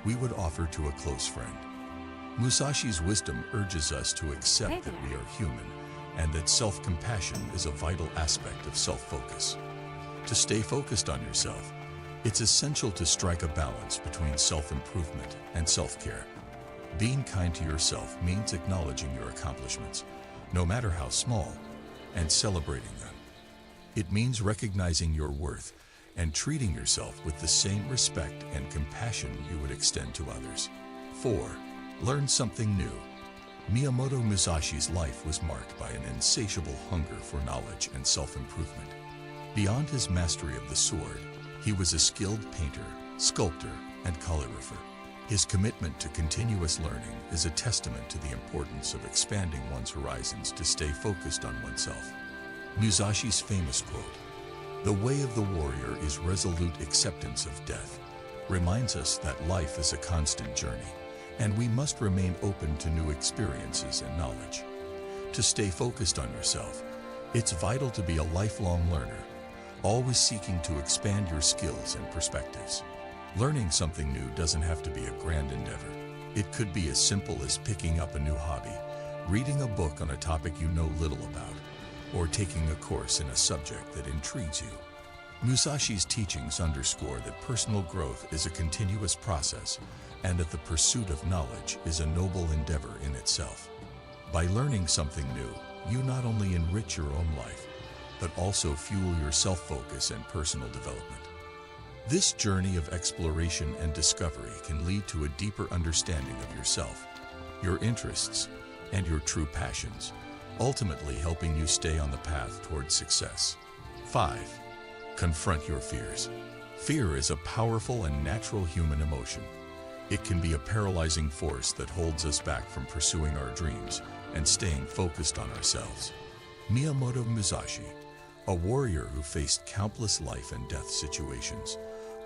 we would offer to a close friend. Musashi's wisdom urges us to accept that we are human and that self-compassion is a vital aspect of self-focus. To stay focused on yourself, it's essential to strike a balance between self-improvement and self-care. Being kind to yourself means acknowledging your accomplishments, no matter how small, and celebrating them. It means recognizing your worth and treating yourself with the same respect and compassion you would extend to others. 4. Learn something new. Miyamoto Musashi's life was marked by an insatiable hunger for knowledge and self-improvement. Beyond his mastery of the sword, he was a skilled painter, sculptor, and calligrapher. His commitment to continuous learning is a testament to the importance of expanding one's horizons to stay focused on oneself. Musashi's famous quote, "The way of the warrior is resolute acceptance of death," reminds us that life is a constant journey, and we must remain open to new experiences and knowledge. To stay focused on yourself, it's vital to be a lifelong learner, always seeking to expand your skills and perspectives. Learning something new doesn't have to be a grand endeavor. It could be as simple as picking up a new hobby, reading a book on a topic you know little about, or taking a course in a subject that intrigues you. Musashi's teachings underscore that personal growth is a continuous process and that the pursuit of knowledge is a noble endeavor in itself. By learning something new, you not only enrich your own life, but also fuel your self-focus and personal development. This journey of exploration and discovery can lead to a deeper understanding of yourself, your interests, and your true passions, ultimately helping you stay on the path towards success. 5. Confront your fears. Fear is a powerful and natural human emotion. It can be a paralyzing force that holds us back from pursuing our dreams and staying focused on ourselves. Miyamoto Musashi, a warrior who faced countless life and death situations,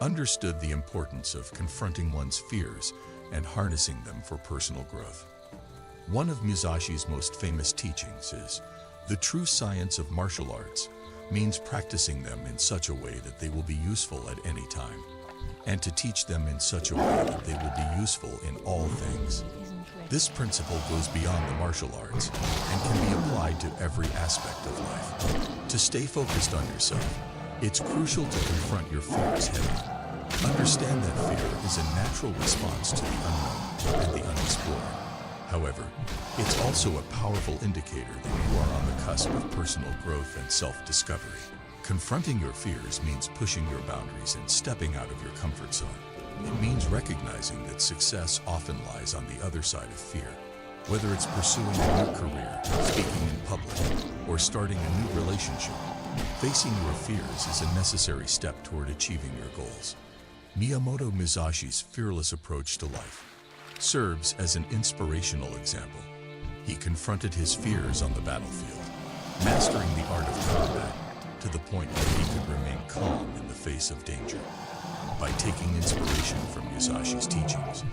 understood the importance of confronting one's fears and harnessing them for personal growth. One of Musashi's most famous teachings is, "The true science of martial arts means practicing them in such a way that they will be useful at any time, and to teach them in such a way that they will be useful in all things." This principle goes beyond the martial arts and can be applied to every aspect of life. To stay focused on yourself, it's crucial to confront your fears head-on. Understand that fear is a natural response to the unknown and the unexplored. However, it's also a powerful indicator that you are on the cusp of personal growth and self-discovery. Confronting your fears means pushing your boundaries and stepping out of your comfort zone. It means recognizing that success often lies on the other side of fear. Whether it's pursuing a new career, speaking in public, or starting a new relationship, facing your fears is a necessary step toward achieving your goals. Miyamoto Musashi's fearless approach to life serves as an inspirational example. He confronted his fears on the battlefield, mastering the art of combat to the point where he could remain calm in the face of danger. By taking inspiration from Musashi's teachings,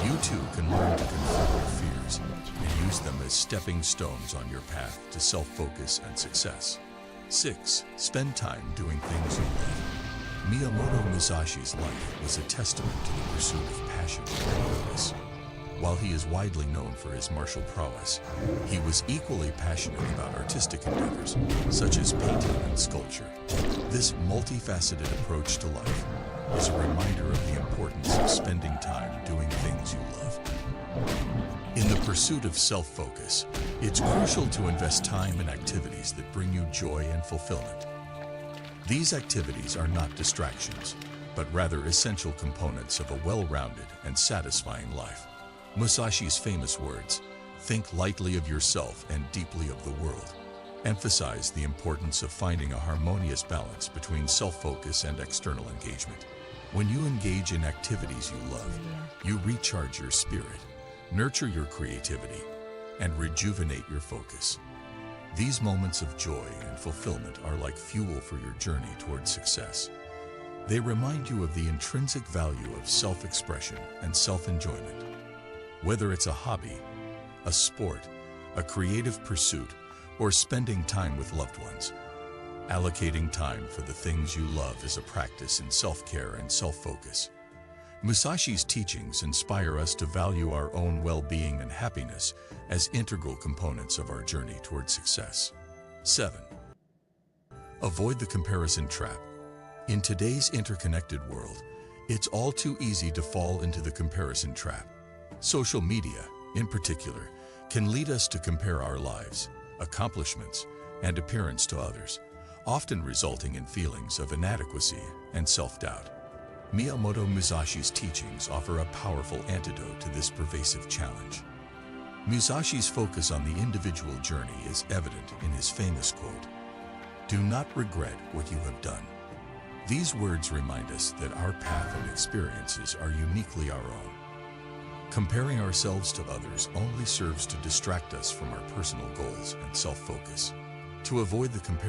you too can learn to confront your fears and use them as stepping stones on your path to self-focus and success. 6. Spend time doing things you love. Miyamoto Musashi's life was a testament to the pursuit of passion and purpose. While he is widely known for his martial prowess, he was equally passionate about artistic endeavors, such as painting and sculpture. This multifaceted approach to life is a reminder of the importance of spending time doing things you love. In the pursuit of self-focus, it's crucial to invest time in activities that bring you joy and fulfillment. These activities are not distractions, but rather essential components of a well-rounded and satisfying life. Musashi's famous words, "Think lightly of yourself and deeply of the world," emphasize the importance of finding a harmonious balance between self-focus and external engagement. When you engage in activities you love, you recharge your spirit, nurture your creativity, and rejuvenate your focus. These moments of joy and fulfillment are like fuel for your journey towards success. They remind you of the intrinsic value of self-expression and self-enjoyment. Whether it's a hobby, a sport, a creative pursuit, or spending time with loved ones, allocating time for the things you love is a practice in self-care and self-focus. Musashi's teachings inspire us to value our own well-being and happiness as integral components of our journey towards success. 7. Avoid the comparison trap. In today's interconnected world, it's all too easy to fall into the comparison trap. Social media, in particular, can lead us to compare our lives, accomplishments, and appearance to others, often resulting in feelings of inadequacy and self-doubt. Miyamoto Musashi's teachings offer a powerful antidote to this pervasive challenge. Musashi's focus on the individual journey is evident in his famous quote, Do not regret what you have done. These words remind us that our path and experiences are uniquely our own. Comparing ourselves to others only serves to distract us from our personal goals and self-focus. To avoid the comparison,